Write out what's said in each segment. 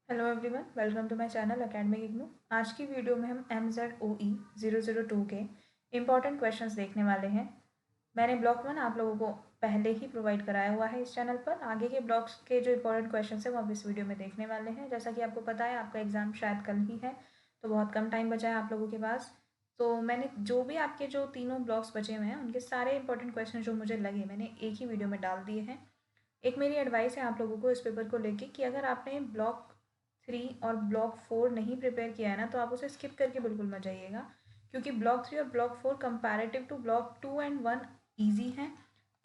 Hello everyone, welcome to my channel academic IGNOU. आज की video में हम MZOE 002 के इम्पॉर्टेंट क्वेश्चंस देखने वाले हैं। मैंने ब्लॉक 1 आप लोगों को पहले ही प्रोवाइड कराया हुआ है इस चैनल पर। आगे के ब्लॉक्स के जो इम्पोर्टेंट क्वेश्चंस हैं वो आप इस वीडियो में देखने वाले हैं। जैसा कि आपको पता है, आपका एग्ज़ाम शायद कल ही है, तो बहुत कम टाइम बचा है आप लोगों के पास। तो मैंने जो भी आपके जो तीनों ब्लॉक्स बचे हुए हैं उनके सारे इंपॉर्टेंट क्वेश्चन जो मुझे लगे मैंने एक ही वीडियो में डाल दिए हैं। एक मेरी एडवाइस है आप लोगों को इस पेपर को लेके कि अगर आपने ब्लॉक 3 और ब्लॉक 4 नहीं प्रिपेयर किया है ना, तो आप उसे स्किप करके बिल्कुल मत जाइएगा, क्योंकि ब्लॉक 3 और block 4 comparative to block 2 and 1 easy हैं,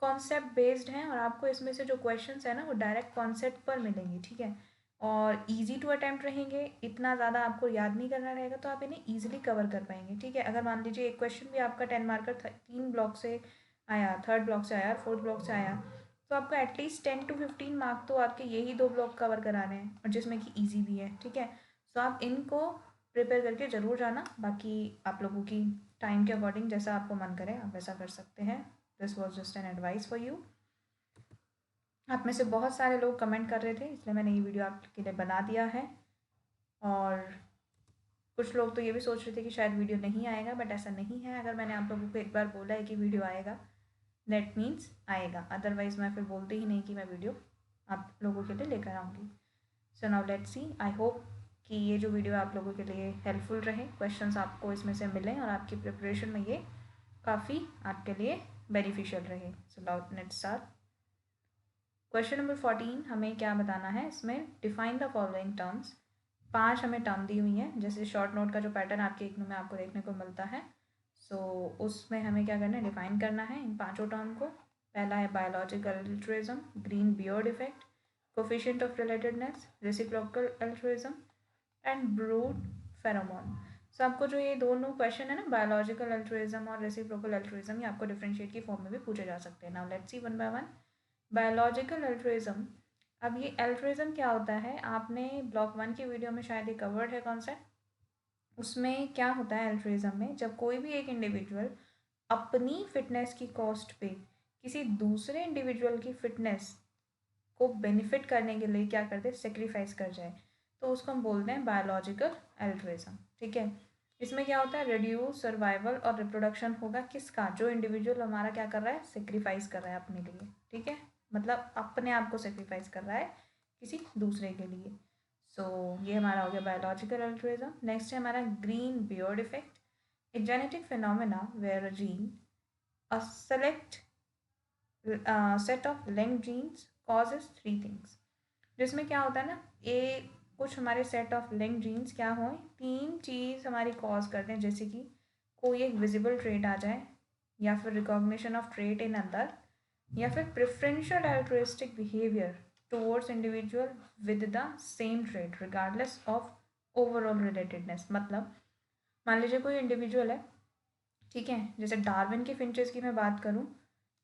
कॉन्सेप्ट बेस्ड हैं, और आपको इसमें से जो क्वेश्चंस है ना वो डायरेक्ट कॉन्सेप्ट पर मिलेंगे। ठीक है, और ईजी टू अटैम्प्ट रहेंगे, इतना ज़्यादा आपको याद नहीं करना रहेगा, तो आप इन्हें ईजिली कवर कर पाएंगे। ठीक है, अगर मान लीजिए एक क्वेश्चन भी आपका 10 मार्कर 3 ब्लॉक से आया, थर्ड ब्लॉक से आया और फोर्थ ब्लॉक से आया, तो आपको एटलीस्ट 10 to 15 मार्क तो आपके यही दो ब्लॉक कवर कराने हैं, और जिसमें कि इजी भी है। ठीक है, तो आप इनको प्रिपेयर करके ज़रूर जाना। बाकी आप लोगों की टाइम के अकॉर्डिंग जैसा आपको मन करे आप वैसा कर सकते हैं। This was just an advice for you. आप में से बहुत सारे लोग कमेंट कर रहे थे, इसलिए मैंने ये वीडियो आपके लिए बना दिया है। और कुछ लोग तो ये भी सोच रहे थे कि शायद वीडियो नहीं आएगा, बट ऐसा नहीं है। अगर मैंने आप लोगों को एक बार बोला है कि वीडियो आएगा, दैट मीन्स आएगा, अदरवाइज मैं फिर बोलती ही नहीं कि मैं वीडियो आप लोगों के लिए लेकर आऊँगी। सो now let's C, I hope कि ये जो वीडियो आप लोगों के लिए हेल्पफुल रहे, क्वेश्चंस आपको इसमें से मिलें और आपकी प्रिपरेशन में ये काफ़ी आपके लिए बेनिफिशियल रहे। सो now let's start. Question number 14 हमें क्या बताना है इसमें? Define the following terms. 5 हमें टर्म दी हुई हैं, जैसे शॉर्ट नोट का जो पैटर्न आपके इग्नू में आपको देखने को मिलता है। सो उसमें हमें क्या करना है, डिफाइन करना है इन पांचों टर्म को। पहला है biological altruism, green beard effect, coefficient of relatedness, reciprocal altruism and brood pheromone. So आपको जो ये दोनों क्वेश्चन है ना, बायोलॉजिकल अल्ट्रुइज्म और रेसिप्रोकल अल्ट्रुइज्म, ये आपको डिफरेंशिएट की फॉर्म में भी पूछे जा सकते हैं। Now let's C one by one. Biological altruism, अब ये अल्ट्रुइज्म क्या होता है, आपने ब्लॉक 1 की वीडियो में शायद ये कवर्ड है कॉन्सेप्ट। उसमें क्या होता है अल्ट्रुइज्म में, जब कोई भी एक इंडिविजुअल अपनी फिटनेस की कॉस्ट पे किसी दूसरे इंडिविजुअल की फिटनेस को बेनिफिट करने के लिए क्या करते, सेक्रीफाइस कर जाए, तो उसको हम बोलते हैं बायोलॉजिकल अल्ट्रुइज्म। ठीक है, इसमें क्या होता है, रिड्यूस सर्वाइवल और रिप्रोडक्शन होगा किसका, जो इंडिविजुअल हमारा क्या कर रहा है, सेक्रीफाइस कर रहा है अपने लिए। ठीक है, मतलब अपने आप को सेक्रीफाइस कर रहा है किसी दूसरे के लिए। सो ये हमारा हो गया बायोलॉजिकल अल्ट्रुइज्म। नेक्स्ट है हमारा green beard effect, a genetic phenomena where a gene, a select set of linked genes causes 3 things. जिसमें क्या होता है ना, ये कुछ हमारे सेट ऑफ लिंक्ड जीन्स क्या हो, 3 चीज़ हमारी कॉज करते हैं, जैसे कि कोई एक विजिबल ट्रेट आ जाए, या फिर recognition of trait in other, या फिर preferential altruistic behaviour towards individual with the same trait regardless of overall relatedness. मतलब मान लीजिए कोई इंडिविजुअल है, ठीक है, जैसे डार्विन की फिंचेस की मैं बात करूँ,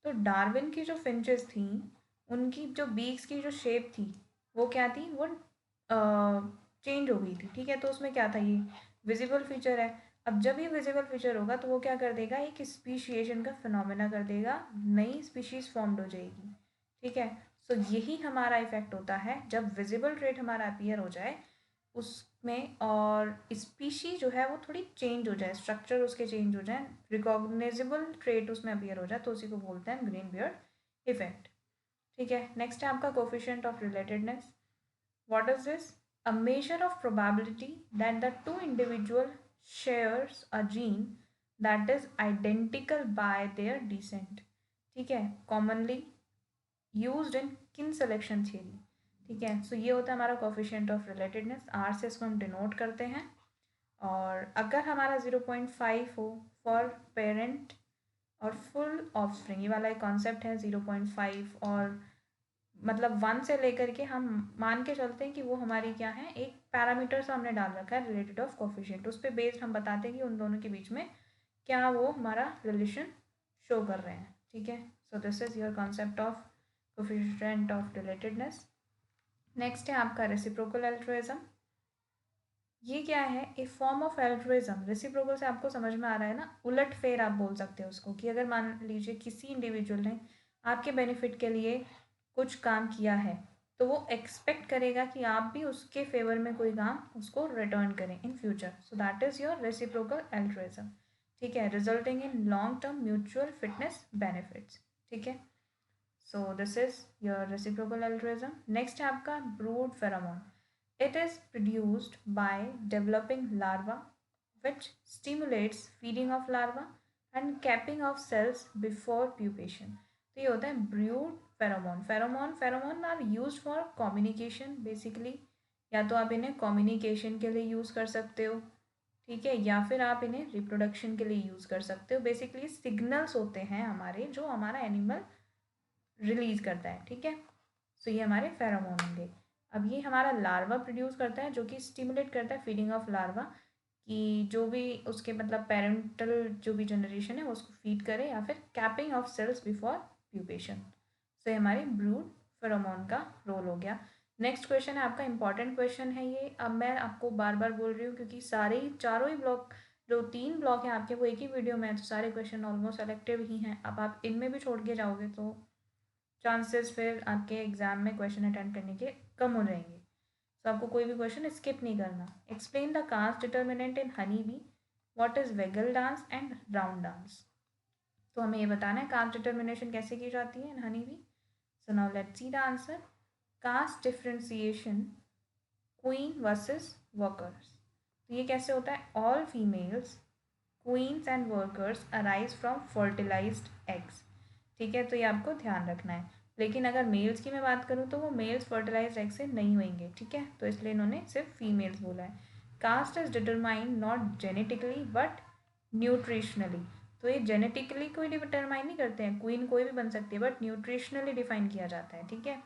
तो डार्विन की जो फिंचेस थी, उनकी जो बीक्स की जो शेप थी वो क्या थी, वो चेंज हो गई थी। ठीक है, तो उसमें क्या था, ये विजिबल फीचर है। अब जब ये विजिबल फीचर होगा तो वो क्या कर देगा, एक स्पीशिएशन का फिनोमेना कर देगा, नई स्पीशीज फॉर्म्ड हो जाएगी। ठीक है, सो यही हमारा इफेक्ट होता है जब विजिबल ट्रेट हमारा अपीयर हो जाए उसमें, और स्पीशी जो है वो थोड़ी चेंज हो जाए, स्ट्रक्चर उसके चेंज हो जाए, रिकॉग्नाइजेबल ट्रेट उसमें अपीयर हो जाए, तो उसी को बोलते हैं ग्रीन बियर्ड इफेक्ट। ठीक है, नेक्स्ट है आपका coefficient of relatedness. What is this? A measure of probability that the two individual shares a gene that is identical by their descent. ठीक है, कॉमनली यूज्ड इन किन सिलेक्शन थियरी। ठीक है, सो ये होता है हमारा कोफिशिएंट ऑफ रिलेटेडनेस, आर से इसको हम डिनोट करते हैं। और अगर हमारा 0.5 हो फॉर पेरेंट और फुल ऑफस्प्रिंग, ये वाला एक कॉन्सेप्ट है 0.5, और मतलब 1 से लेकर के हम मान के चलते हैं कि वो हमारी क्या है, एक पैरामीटर सा हमने डाल रखा है रिलेटेड ऑफ कोफिशिएंट, उस पर बेस्ड हम बताते हैं कि उन दोनों के बीच में क्या वो हमारा रिलेशन शो कर रहे हैं। ठीक है, so this is your concept of coefficient of relatedness. Next है आपका रेसिप्रोकल अल्ट्रुइज्म। ये क्या है, ए फॉर्म ऑफ एल्ट्रुइज्म। रेसिप्रोकल से आपको समझ में आ रहा है ना, उलट फेर आप बोल सकते हो उसको, कि अगर मान लीजिए किसी इंडिविजुअल ने आपके बेनिफिट के लिए कुछ काम किया है, तो वो एक्सपेक्ट करेगा कि आप भी उसके फेवर में कोई काम उसको रिटर्न करें in future. So that is your reciprocal altruism. ठीक है, resulting in long term mutual fitness benefits. ठीक है, so this is your reciprocal altruism. Next है आपका brood pheromone. It is produced by developing larva which stimulates feeding of larva and capping of cells before pupation. तो ये होता है brood pheromone. Pheromone are use for communication basically. या तो आप इन्हें कम्युनिकेशन के लिए यूज़ कर सकते हो, ठीक है, या फिर आप इन्हें रिप्रोडक्शन के लिए यूज़ कर सकते हो. बेसिकली सिग्नल्स होते हैं हमारे जो हमारा एनिमल रिलीज करता है. ठीक है, सो ये हमारे फेरोमोन होंगे. अब ये हमारा लार्वा प्रोड्यूस करता है जो कि स्टिमुलेट करता है फीडिंग ऑफ लार्वा, कि जो भी उसके मतलब पेरेंटल जो भी जनरेशन है वो उसको फीड करे, या फिर capping off cells before pupation. So ये हमारी ब्रूड फेरोमोन का रोल हो गया. नेक्स्ट क्वेश्चन है आपका इंपॉर्टेंट क्वेश्चन है ये. अब मैं आपको बार बार बोल रही हूँ क्योंकि सारे ही चारों ही ब्लॉक, जो 3 ब्लॉक हैं आपके, वो एक ही वीडियो में है, तो सारे क्वेश्चन ऑलमोस्ट सेलेक्टिव ही हैं. अब आप इनमें भी छोड़ के जाओगे तो चांसेस फिर आपके एग्जाम में क्वेश्चन अटेंड करने के कम हो जाएंगे. तो आपको कोई भी क्वेश्चन स्किप नहीं करना. Explain the caste determinant in honey bee. What is waggle dance and round dance. तो हमें ये बताना है कास्ट डिटर्मिनेशन कैसे की जाती है in honey bee. So now let's see the answer. Caste differentiation queen versus workers. तो ये कैसे होता है. All females queens and workers arise from fertilised eggs. ठीक है, तो ये आपको ध्यान रखना है. लेकिन अगर मेल्स की मैं बात करूँ तो वो मेल्स फर्टिलाइज्ड एग से नहीं होंगे. ठीक है, तो इसलिए इन्होंने सिर्फ फीमेल्स बोला है. Caste is determined not genetically but nutritionally. तो ये जेनेटिकली कोई डिटरमाइन नहीं करते हैं, क्वीन कोई भी बन सकती है, बट न्यूट्रिशनली डिफाइन किया जाता है. ठीक है,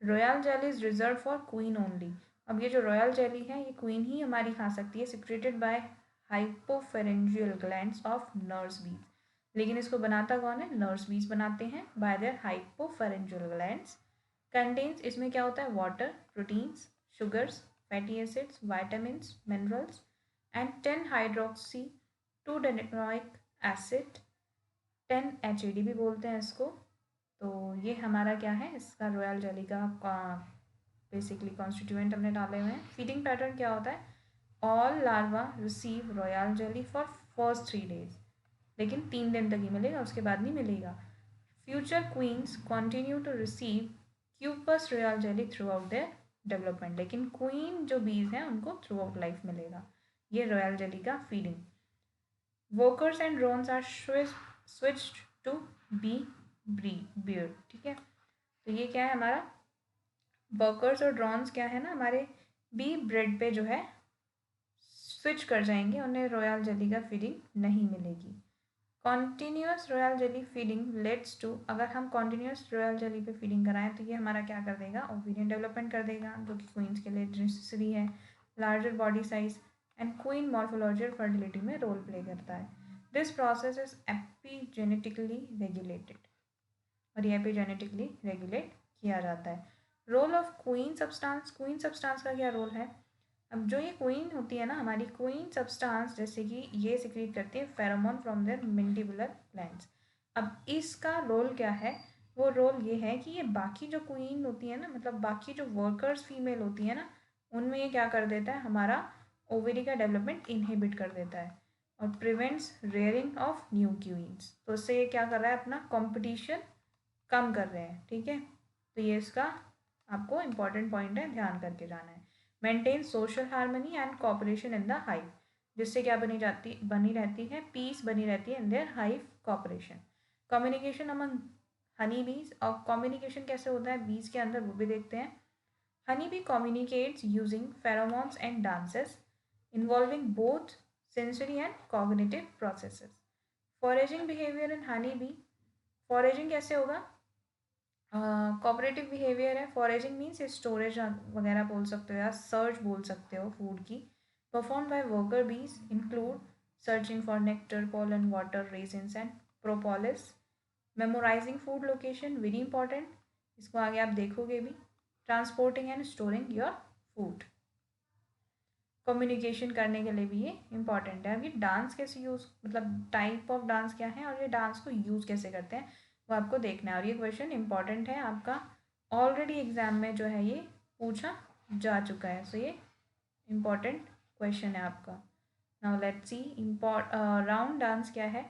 royal jelly is reserve for queen only. अब ये जो रॉयल जेली है ये क्वीन ही हमारी खा सकती है, secreted by hypopharyngeal glands of nurse bees. लेकिन इसको बनाता कौन है, नर्स बीज बनाते हैं by their hypopharyngeal glands. Contains, इसमें क्या होता है, water, proteins, sugars, fatty acids, vitamins, minerals and 10 hydroxy 2 decenoic acid, 10 HAD भी बोलते हैं इसको. तो ये हमारा क्या है, इसका रॉयल जेली का बेसिकली कॉन्स्टिट्यूएंट हमने डाले हुए हैं. फीडिंग पैटर्न क्या होता है, all larva receive royal jelly for first 3 days. लेकिन 3 दिन तक ही मिलेगा, उसके बाद नहीं मिलेगा. Future queens continue to receive copious royal jelly throughout their development. लेकिन क्वीन जो बीज हैं उनको थ्रू आउट लाइफ मिलेगा ये रॉयल जेली का feeding. Workers and drones are switched to bee bread. ठीक है, तो ये क्या है हमारा, वर्कर्स और ड्रोन्स क्या है ना हमारे बी ब्रेड पे जो है स्विच कर जाएंगे, उन्हें रॉयल जेली का फीडिंग नहीं मिलेगी. Continuous royal jelly feeding leads to, अगर हम कॉन्टीन्यूस रॉयल जेली पे फीडिंग कराएं तो ये हमारा क्या कर देगा, ओवेरियन डेवलपमेंट कर देगा, जो कि क्वींस के लिए नेसेसरी है. Larger body size and queen morphology और फर्टिलिटी में रोल प्ले करता है. This process is epigenetically regulated, और ये एपिजेनेटिकली रेगुलेट किया जाता है. Role of queen substance. Queen substance का क्या रोल है. अब जो ये क्वीन होती है ना हमारी, क्वीन सब्सटेंस जैसे कि ये सिक्रीट करती है फेरोमोन फ्रॉम देयर मेंटिबुलर ग्लैंड्स. अब इसका रोल क्या है, वो रोल ये है कि ये बाकी जो क्वीन होती है ना, मतलब बाकी जो वर्कर्स फीमेल होती है ना, उनमें ये क्या कर देता है, हमारा ओवेरी का डेवलपमेंट इनहिबिट कर देता है और prevents rearing of new queens. तो इससे ये क्या कर रहा है, अपना कॉम्पिटिशन कम कर रहे हैं. ठीक है, तो ये इसका आपको इम्पॉर्टेंट पॉइंट है, ध्यान करके जाना है. Maintain social harmony and cooperation in the hive. जिससे क्या बनी रहती है, पीस बनी रहती है in their hive cooperation. Communication among honey bees. और कम्युनिकेशन कैसे होता है बीज के अंदर वो भी देखते हैं. Honey bee communicates using pheromones and dances involving both sensory and cognitive processes. Foraging behaviour in honey B. Foraging कैसे होगा, कॉपरेटिव बिहेवियर है. फॉरेजिंग मीन्स स्टोरेज वगैरह बोल सकते हो या सर्च बोल सकते हो फूड की. Perform by worker bees include searching for nectar, pollen, water, resins and propolis. Memorising food location, very important, इसको आगे आप देखोगे भी. Transporting and storing your food. Communication करने के लिए भी ये इंपॉर्टेंट है. अब ये डांस कैसे यूज़, मतलब टाइप ऑफ डांस क्या है और ये डांस को यूज़ कैसे करते हैं वो आपको देखना है. और ये क्वेश्चन इंपॉर्टेंट है आपका ऑलरेडी एग्जाम में जो है ये पूछा जा चुका है, सो ये इम्पॉर्टेंट क्वेश्चन है आपका। Now let's see round dance क्या है।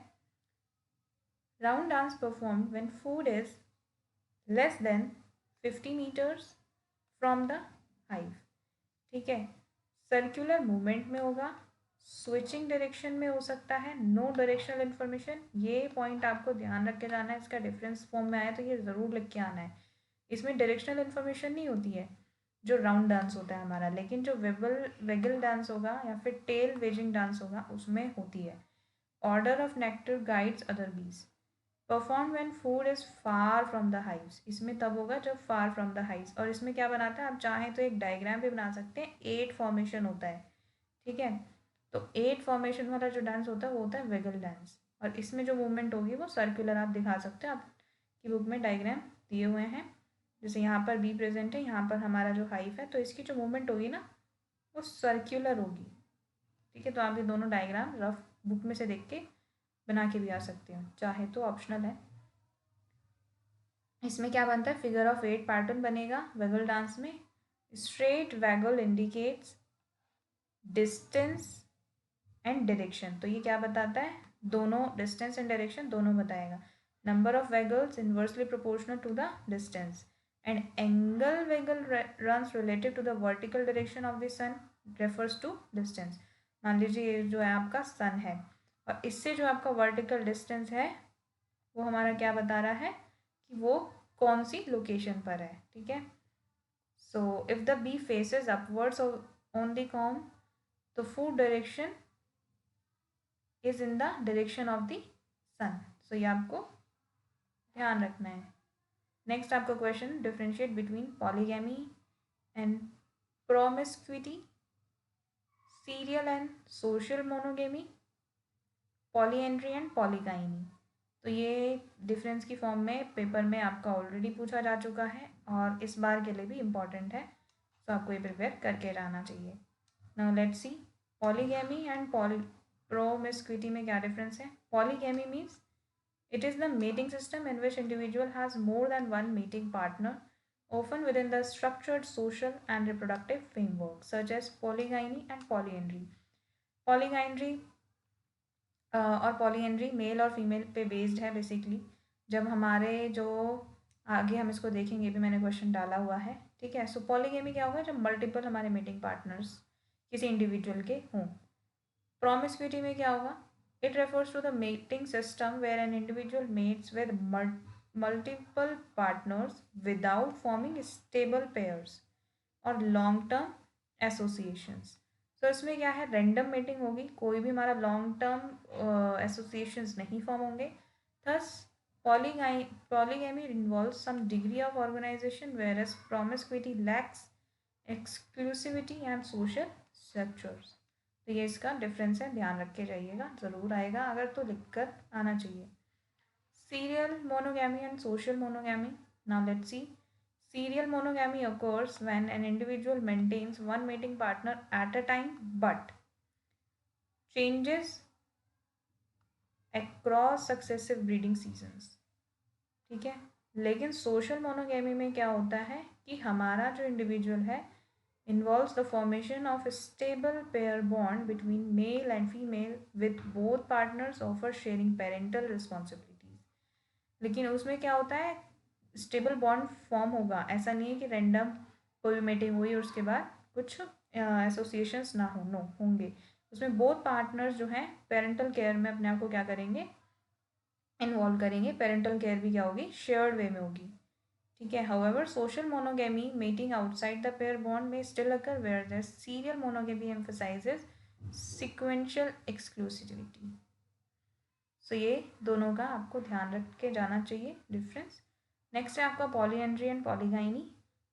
Round dance perform when food is less than 50 metres from the hive. ठीक है, सर्कुलर मूवमेंट में होगा, स्विचिंग डायरेक्शन में हो सकता है, नो डायरेक्शनल इन्फॉर्मेशन। ये पॉइंट आपको ध्यान रख के जाना है, इसका डिफरेंस फॉर्म में आया तो ये ज़रूर लिख के आना है। इसमें डायरेक्शनल इन्फॉर्मेशन नहीं होती है जो राउंड डांस होता है हमारा, लेकिन जो वेगल डांस होगा या फिर टेल वेजिंग डांस होगा उसमें होती है। Order of nectar guides other bees. Perform when food is far from the hives, इसमें तब होगा जब फार फ्रॉम द हाइव्स। और इसमें क्या बनाता है, आप चाहें तो एक डायग्राम भी बना सकते हैं, 8 फॉर्मेशन होता है। ठीक है, तो 8 फॉर्मेशन वाला जो डांस होता है वो होता है वेगल डांस, और इसमें जो मूवमेंट होगी वो सर्कुलर आप दिखा सकते हैं, आपकी बुक में डायग्राम दिए हुए हैं। जैसे यहाँ पर बी प्रेजेंट है, यहाँ पर हमारा जो हाइव है, तो इसकी जो मूवमेंट होगी ना वो सर्क्यूलर होगी। ठीक है, तो आप ये दोनों डायग्राम रफ बुक में से देख के बना के भी आ सकते हो, चाहे तो ऑप्शनल है। इसमें क्या बनता है, फिगर ऑफ 8 पैटर्न बनेगा वेगल डांस में। Straight vagal indicates distance and direction, तो ये क्या बताता है, दोनों डिस्टेंस एंड डायरेक्शन दोनों बताएगा। Number of waggles inversely proportional to the distance, and angle waggle runs relative to the vertical direction of the sun refers to distance. मान लीजिए ये जो है आपका सन है, और इससे जो आपका वर्टिकल डिस्टेंस है वो हमारा क्या बता रहा है कि वो कौन सी लोकेशन पर है। ठीक है, so if the bee faces upwards on the comb, तो food direction is in the direction of the sun. So ये आपको ध्यान रखना है। नेक्स्ट आपका question, differentiate between polygamy and promiscuity, serial and social monogamy, polyandry and polygyny. तो ये difference की फॉर्म में पेपर में आपका ऑलरेडी पूछा जा चुका है और इस बार के लिए भी इम्पॉर्टेंट है, तो आपको ये प्रिपेयर करके रहना चाहिए। Now let's see polygamy and promiscuity में क्या डिफरेंस है। Polygamy means it is the mating system in which individual has more than one mating partner, often within the structured social and reproductive framework, such as polygyny and polyandry. Polygyny और polyandry mail और female पे based है basically. जब हमारे जो आगे हम इसको देखेंगे भी, मैंने क्वेश्चन डाला हुआ है। ठीक है, सो पॉलीगैमी क्या होगा, जब मल्टीपल हमारे मीटिंग पार्टनर्स किसी इंडिविजुअल के हों। प्रोमिस्क्यूटी में क्या होगा, it refers to the mating system where an individual mates with multiple partners without forming stable pairs और लॉन्ग टर्म एसोसिएशंस। तो इसमें क्या है, रैंडम मीटिंग होगी, कोई भी हमारा लॉन्ग टर्म एसोसिएशंस नहीं फॉर्म होंगे। Thus polygamy involves some degree of organisation whereas promiscuity lacks exclusivity and social structures। तो ये इसका डिफरेंस है, ध्यान रख के जाइएगा, ज़रूर आएगा, अगर तो लिख कर आना चाहिए। Serial monogamy and social monogamy. Now let's C serial monogamy occurs when an individual maintains one mating partner at a time but changes across successive breeding seasons। ठीक है, लेकिन सोशल मोनोगैमी में क्या होता है कि हमारा जो इंडिविजुअल है involves the formation of a stable pair bond between male and female with both partners offer sharing parental responsibilities। लेकिन उसमें क्या होता है, स्टेबल बॉन्ड फॉर्म होगा, ऐसा नहीं है कि रैंडम कोई मीटिंग हुई और उसके बाद कुछ एसोसिएशंस ना हो, नो होंगे। उसमें बोथ पार्टनर्स जो हैं पेरेंटल केयर में अपने आप को क्या करेंगे, इन्वॉल्व करेंगे। पेरेंटल केयर भी क्या होगी, शेयर्ड वे में होगी। ठीक है, however social monogamy mating outside the pair bond में still occur where the serial monogamy emphasises sequential exclusivity. So ये दोनों का आपको ध्यान रख के जाना चाहिए डिफरेंस। नेक्स्ट है आपका polyandry and polygyny.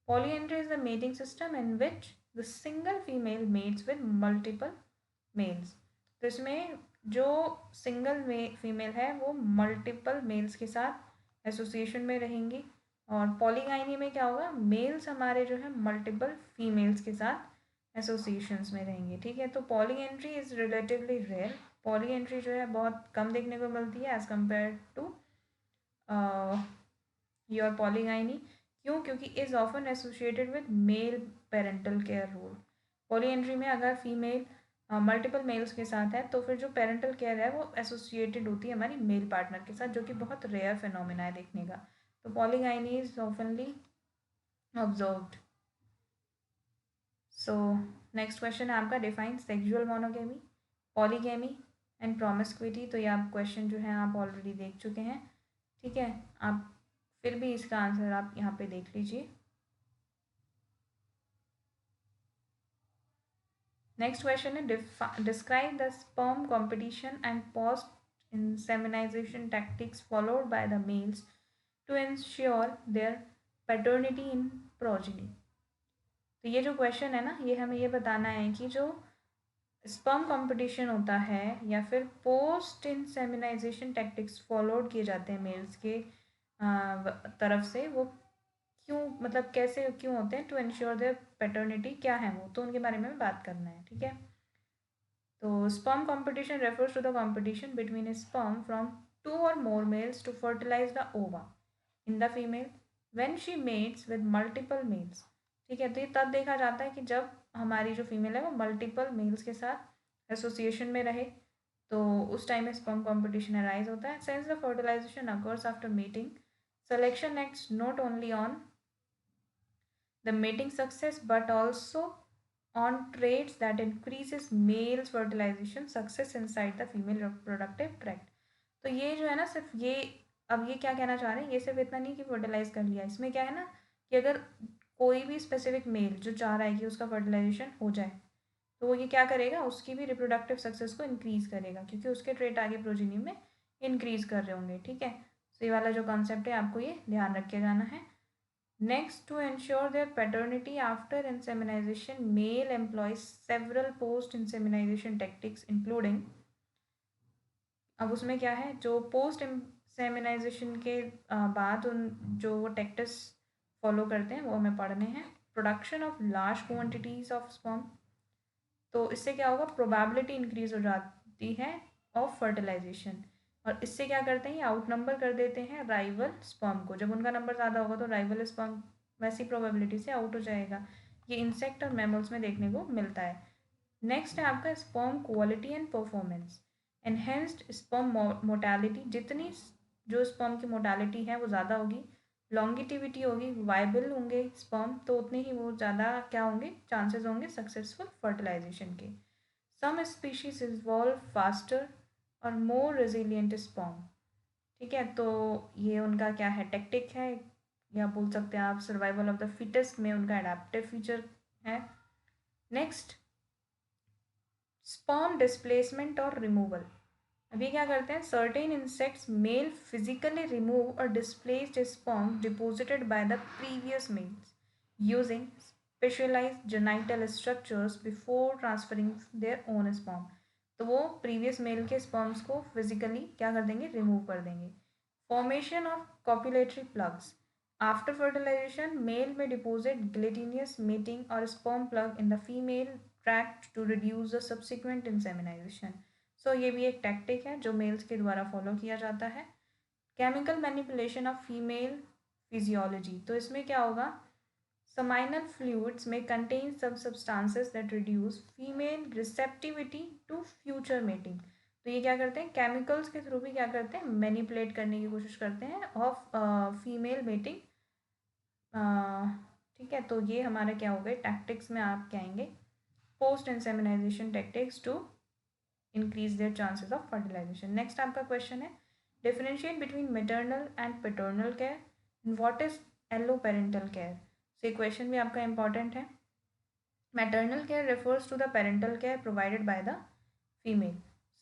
Polyandry is the mating system in which the single female mates with multiple males. तो इसमें जो सिंगल फीमेल है वो मल्टीपल मेल्स के साथ एसोसिएशन में रहेंगी, और पॉलीगाइनी में क्या होगा, मेल्स हमारे जो है मल्टीपल फीमेल्स के साथ एसोसिएशंस में रहेंगे। ठीक है, तो polyandry is relatively rare. Polyandry जो है बहुत कम देखने को मिलती है as compared to your polygyny, क्यों? क्योंकि is often associated with male parental care role. Polyandry में अगर फीमेल मल्टीपल मेल्स के साथ है तो फिर जो पेरेंटल केयर है वो एसोसिएटेड होती है हमारी मेल पार्टनर के साथ, जो कि बहुत रेयर फिनोमिना है देखने का। तो पॉलीगाइनी इज ऑफनली ऑब्जर्व्ड। सो नेक्स्ट क्वेश्चन है आपका, define sexual monogamy, polygamy and promiscuity. तो ये आप क्वेश्चन जो है आप ऑलरेडी देख चुके हैं, ठीक है। आप फिर भी इसका आंसर आप यहाँ पे देख लीजिए। नेक्स्ट क्वेश्चन है, describe the sperm competition and post insemination tactics followed by the males to ensure their paternity in progeny. तो ये जो क्वेश्चन है ना, ये हमें ये बताना है कि जो स्पर्म कंपटीशन होता है या फिर पोस्ट इंसेमिनाइजेशन टैक्टिक्स फॉलोड किए जाते हैं मेल्स के तरफ से, वो क्यों, मतलब कैसे क्यों होते हैं, टू इंश्योर देयर पैटर्निटी क्या है वो, तो उनके बारे में बात करना है, ठीक है। तो sperm competition refers to the competition between a sperm from two or more males to fertilize the ova in the female when she mates with multiple males। ठीक है, तो ये तब देखा जाता है कि जब हमारी जो फीमेल है वो मल्टीपल मेल्स के साथ एसोसिएशन में रहे, तो उस टाइम में स्पर्म कंपटीशन अराइज होता है। Since the fertilisation occurs after mating, selection acts not only on the mating success but also on traits that increases male's fertilization success inside the female reproductive tract। तो ये जो है ना, सिर्फ ये, अब ये क्या कहना चाह रहे हैं, ये सिर्फ इतना नहीं कि फर्टिलाइज कर लिया, इसमें क्या है ना कि अगर कोई भी स्पेसिफिक मेल जो चाह रहा है कि उसका फर्टिलाइजेशन हो जाए, तो वो ये क्या करेगा, उसकी भी रिप्रोडक्टिव सक्सेस को इंक्रीज करेगा, क्योंकि उसके ट्रेट आगे प्रोजेनी में इंक्रीज कर रहे होंगे, ठीक है। तो ये वाला जो कॉन्सेप्ट है आपको ये ध्यान रख के जाना है। Next, to ensure their paternity after insemination, male employs several post-insemination tactics, including, अब उसमें क्या है, जो पोस्ट इंसेमिनाइजेशन के बाद उन जो वो टैक्टिक्स फॉलो करते हैं वो हमें पढ़ने हैं। Production of large quantities of sperm, तो इससे क्या होगा, प्रोबेबिलिटी इंक्रीज हो जाती है ऑफ फर्टिलाइजेशन, और इससे क्या करते हैं, आउट नंबर कर देते हैं राइवल स्पर्म को। जब उनका नंबर ज़्यादा होगा तो राइवल स्पर्म वैसी प्रोबेबिलिटी से आउट हो जाएगा। ये इंसेक्ट और मैमल्स में देखने को मिलता है। नेक्स्ट है आपका sperm quality and performance. Enhanced sperm mortality, जितनी जो स्पर्म की मोर्टेलिटी है वो ज़्यादा होगी, लॉन्गिटिविटी होगी, वाइबल होंगे स्पर्म, तो उतने ही वो ज़्यादा क्या होंगे, चांसेस होंगे सक्सेसफुल फर्टिलाइजेशन के। सम स्पीशीज इवॉल्व फास्टर और मोर रेजिलियंट स्पर्म, ठीक है। तो ये उनका क्या है, टेक्टिक है, या बोल सकते हैं आप सर्वाइवल ऑफ द फिटेस्ट में उनका एडेप्टिव फीचर है। नेक्स्ट, स्पर्म डिस्प्लेसमेंट और रिमूवल। अभी क्या करते हैं, certain insects male physically remove और displaced sperm deposited by the previous males using specialised genital structures before transferring their own sperm. तो वो प्रीवियस मेल के स्पर्म्स को फिजिकली क्या कर देंगे, रिमूव कर देंगे। Formation of copulatory plugs, after fertilisation male में डिपोजिट ग्लेटिनियस मेटिंग और sperm plug in the female tract to reduce the subsequent insemination. So ये भी एक टैक्टिक है जो मेल्स के द्वारा फॉलो किया जाता है। Chemical manipulation of female physiology, तो इसमें क्या होगा, seminal fluids may contain some substances that reduce female receptivity to future mating। तो ये क्या करते हैं, केमिकल्स के थ्रू भी क्या करते हैं, मैनिपुलेट करने की कोशिश करते हैं ऑफ फीमेल मेटिंग, ठीक है। तो ये हमारा क्या हो गए, टैक्टिक्स में आप क्या आएंगे, post insemination tactics to increase their chances of fertilisation. Next आपका क्वेश्चन है, differentiate between maternal and paternal care and what is alloparental care. तो ये क्वेश्चन भी आपका इंपॉर्टेंट है। Maternal care refers to the parental care provided by the female.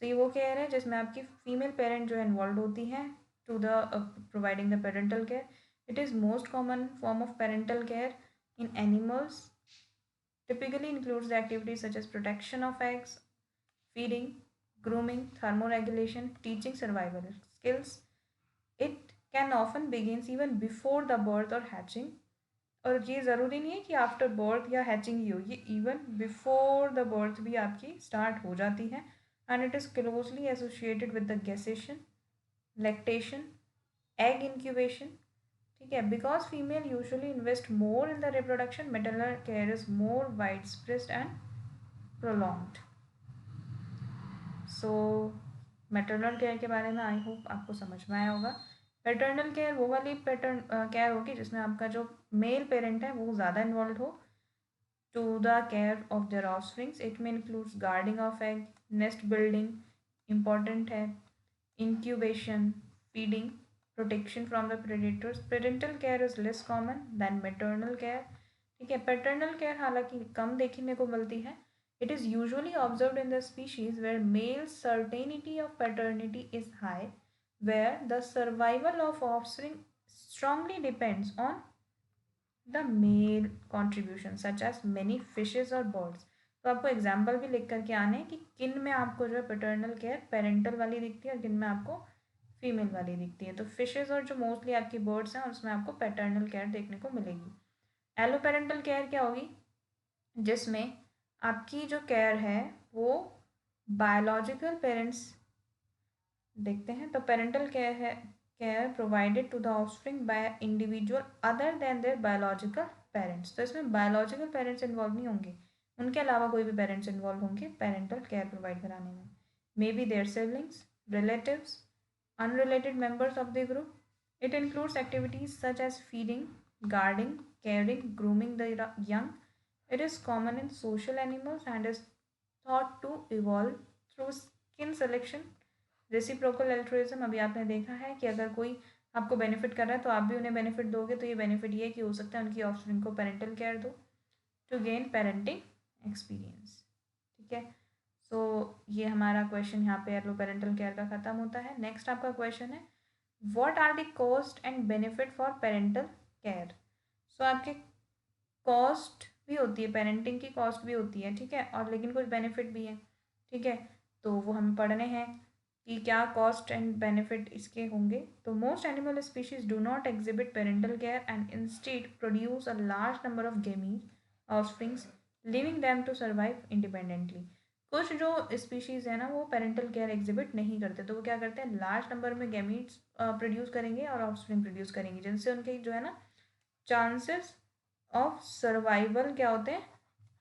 तो ये वो केयर है जिसमें आपकी फीमेल पेरेंट जो है इन्वॉल्व होती हैं to the providing the parental care. It is most common form of parental care in animals, typically includes the activities such as protection of eggs, feeding, grooming, thermoregulation, teaching survival skills. It can often begins even before the birth or hatching, और ये ज़रूरी नहीं है कि after birth या hatching ही हो, ये even before the birth भी आपकी स्टार्ट हो जाती है। And it is closely associated with the gestation, lactation, egg incubation, ठीक है, because female usually invest more in the reproduction, maternal care is more widespread and prolonged. So maternal care के बारे में I hope आपको समझ में आया होगा। पैटर्नल केयर वो वाली पैटर्न केयर होगी जिसमें आपका जो मेल पेरेंट है वो ज़्यादा इन्वॉल्व हो to the care of their offsprings. It में includes guarding of egg, nest building important है, incubation, feeding, protection from the predators. Parental care is less common than maternal care. ठीक है, paternal care हालांकि कम देखने को मिलती है। It is usually observed in the species where male certainty of paternity is high, where the survival of offspring strongly depends on the male contribution such as many fishes or birds। तो आपको example भी लिख करके आने हैं कि किन में आपको जो है पैटर्नल केयर पेरेंटल वाली दिखती है और किन में आपको फीमेल वाली दिखती है। तो फिशेज और जो मोस्टली आपकी बर्ड्स हैं उसमें आपको पैटर्नल केयर देखने को मिलेगी। एलो पेरेंटल केयर क्या होगी, जिसमें आपकी जो केयर है वो बायोलॉजिकल पेरेंट्स देखते हैं। तो पेरेंटल केयर है care provided to the offspring by individual other than their biological parents. तो इसमें बायोलॉजिकल पेरेंट्स इन्वॉल्व नहीं होंगे, उनके अलावा कोई भी पेरेंट्स इन्वॉल्व होंगे पेरेंटल केयर प्रोवाइड कराने में। Maybe their siblings, relatives, unrelated members of the group. It includes activities such as feeding, guarding, caring, grooming the young. It is common in social animals and is thought to evolve through skin selection. Reciprocal altruism, अभी आपने देखा है कि अगर कोई आपको benefit कर रहा है तो आप भी उन्हें बेनिफिट दोगे, तो ये बेनिफिट ये कि हो सकता है उनकी ऑफस्प्रिंग को पेरेंटल केयर दो टू गेन पेरेंटिंग एक्सपीरियंस। ठीक है, सो ये हमारा क्वेश्चन यहाँ पे एलो पेरेंटल केयर का ख़त्म होता है। नेक्स्ट आपका क्वेश्चन है what are the cost and benefit for parental care. So आपके कॉस्ट भी होती है, पेरेंटिंग की कॉस्ट भी होती है, ठीक है, और लेकिन कुछ बेनिफिट भी है। ठीक है, तो वो हमें पढ़ने हैं कि क्या कॉस्ट एंड बेनिफिट इसके होंगे। तो most animal species do not exhibit parental care and instead produce a large number of gametes offsprings, leaving them to survive independently. कुछ जो स्पीशीज़ है ना वो पेरेंटल केयर एग्जिबिट नहीं करते, तो वो क्या करते हैं लार्ज नंबर में गैमीट्स प्रोड्यूस करेंगे और ऑफस्प्रिंग प्रोड्यूस करेंगे, जिनसे उनके जो है ना चांसेस ऑफ सर्वाइवल क्या होते हैं,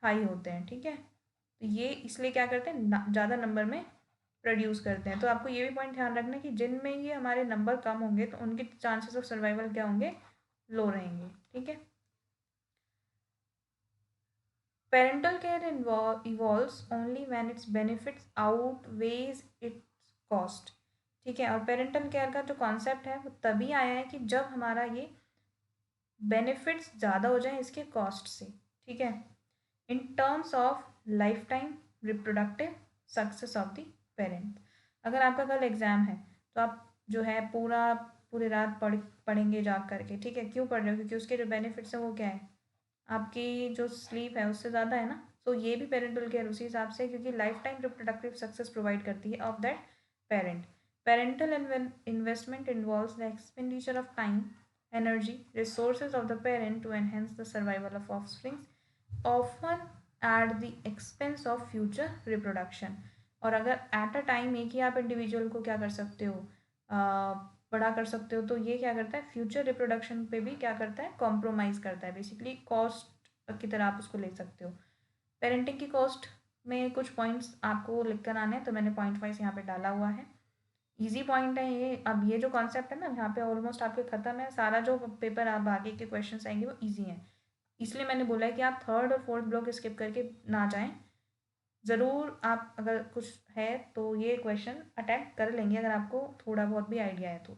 हाई होते हैं। ठीक है, तो ये इसलिए क्या करते हैं ज़्यादा नंबर में प्रोड्यूस करते हैं। तो आपको ये भी पॉइंट ध्यान रखना है कि जिनमें ये हमारे नंबर कम होंगे तो उनके चांसेस ऑफ सर्वाइवल क्या होंगे, लो रहेंगे। ठीक है, parental care evolves only when its benefits outweighs its cost। ठीक है, और पेरेंटल केयर का जो कॉन्सेप्ट है वो तभी आया है कि जब हमारा ये बेनिफिट्स ज़्यादा हो जाए इसके कॉस्ट से। ठीक है, in terms of life time reproductive success of the parent. अगर आपका कल एग्ज़ाम है तो आप जो है पूरी रात पढ़ेंगे जाग करके। ठीक है, क्यों पढ़ रहे हो, क्योंकि उसके जो बेनिफिट्स हैं वो क्या है, आपकी जो स्लीप है उससे ज़्यादा है ना। तो ये भी पेरेंटल केयर उसी हिसाब से, क्योंकि life time reproductive success provide करती है of that parent. Parental investment involves the expenditure of time, energy, resources of the parent to enhance the survival of offspring, often at the expense of future reproduction. और अगर at a time एक ही आप individual को क्या कर सकते हो, बड़ा कर सकते हो, तो ये क्या करता है फ्यूचर रिप्रोडक्शन पे भी क्या करता है, कॉम्प्रोमाइज़ करता है। बेसिकली कॉस्ट की तरह आप उसको ले सकते हो। पेरेंटिंग की कॉस्ट में कुछ पॉइंट्स आपको लिख कर आने हैं, तो मैंने पॉइंट वाइज यहाँ पे डाला हुआ है। इजी पॉइंट है ये। अब ये जो कॉन्सेप्ट है ना यहाँ पे ऑलमोस्ट आपके ख़त्म है, सारा जो पेपर आप आगे के क्वेश्चन आएंगे वो ईजी हैं। इसलिए मैंने बोला है कि आप थर्ड और फोर्थ ब्लॉक स्किप करके ना जाएं। ज़रूर आप अगर कुछ है तो ये क्वेश्चन अटैम्प्ट कर लेंगे अगर आपको थोड़ा बहुत भी आइडिया है तो।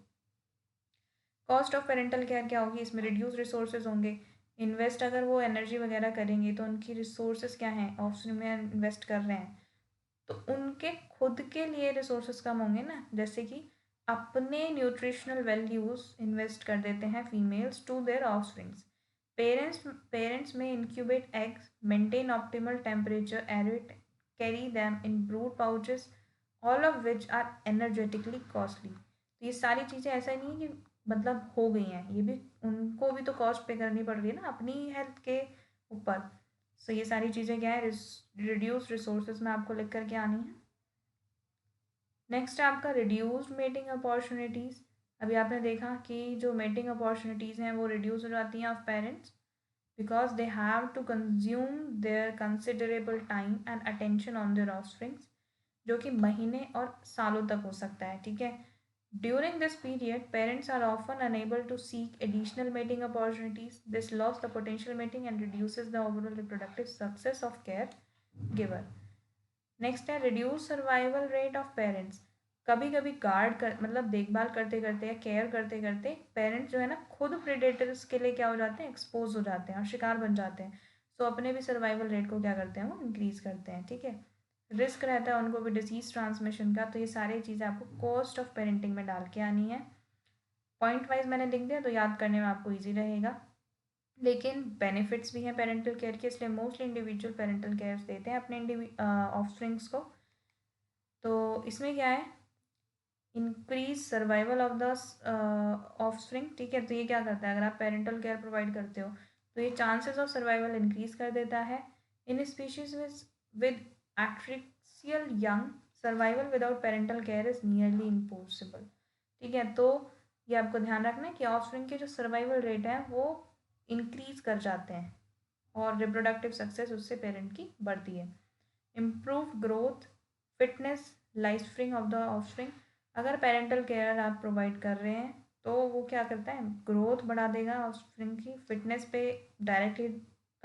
कॉस्ट ऑफ पेरेंटल केयर क्या होगी, इसमें रिड्यूस रिसोर्सेज होंगे। इन्वेस्ट अगर वो एनर्जी वगैरह करेंगे तो उनकी रिसोर्सेज क्या हैं, ऑप्शन में इन्वेस्ट कर रहे हैं तो उनके खुद के लिए रिसोर्सेज कम होंगे ना। जैसे कि अपने न्यूट्रिशनल वैल्यूज़ इन्वेस्ट कर देते हैं females to their offsprings. Parents में incubate eggs, maintain optimal temperature, aerate, carry them in brood pouches, all of which are energetically costly. तो ये सारी चीज़ें ऐसा नहीं है कि मतलब हो गई हैं, ये भी उनको भी तो कॉस्ट पे करनी पड़ रही है ना अपनी हेल्थ के ऊपर। सो ये सारी चीज़ें क्या है, रिड्यूस रिसोर्सेज में आपको लिख करके आनी है। नेक्स्ट है आपका रिड्यूस्ड मेटिंग अपॉर्चुनिटीज़। अभी आपने देखा कि जो मेटिंग अपॉर्चुनिटीज़ हैं वो रिड्यूस हो जाती हैं of parents because they have to consume their considerable time and attention on their offsprings, जो कि महीने और सालों तक हो सकता है, ठीक है। During this period, parents are often unable to seek additional mating opportunities. This loss the potential mating and reduces the overall reproductive success of caregiver. Next है reduce survival rate of parents. कभी कभी guard कर मतलब देखभाल करते करते या care करते करते पेरेंट्स जो है ना खुद प्रेडेटर्स के लिए क्या हो जाते हैं, एक्सपोज हो जाते हैं और शिकार बन जाते हैं। सो अपने भी सर्वाइवल रेट को क्या करते हैं, वो इंक्रीज करते हैं, ठीक है। रिस्क रहता है उनको भी डिजीज ट्रांसमिशन का। तो ये सारी चीज़ें आपको कॉस्ट ऑफ पेरेंटिंग में डाल के आनी है। पॉइंट वाइज मैंने लिख दिया तो याद करने में आपको ईजी रहेगा। लेकिन बेनिफिट्स भी हैं पेरेंटल केयर के, इसलिए मोस्टली इंडिविजुअल पेरेंटल केयर देते हैं अपने ऑफस्प्रिंग्स को। तो इसमें क्या है, increase survival of the offspring, ठीक है। तो ये क्या करता है, अगर आप पेरेंटल केयर प्रोवाइड करते हो तो ये चांसेस ऑफ सर्वाइवल इंक्रीज कर देता है। In species with altricial young, survival without parental care is nearly impossible, ठीक है। तो ये आपको ध्यान रखना है कि ऑफस्प्रिंग के जो सर्वाइवल रेट है वो इंक्रीज कर जाते हैं और रिप्रोडक्टिव सक्सेस उससे पेरेंट की बढ़ती है। Improve growth, fitness, life spring of the offspring. अगर पेरेंटल केयर आप प्रोवाइड कर रहे हैं तो वो क्या करता है, ग्रोथ बढ़ा देगा ऑफस्प्रिंग की, फिटनेस पे डायरेक्टली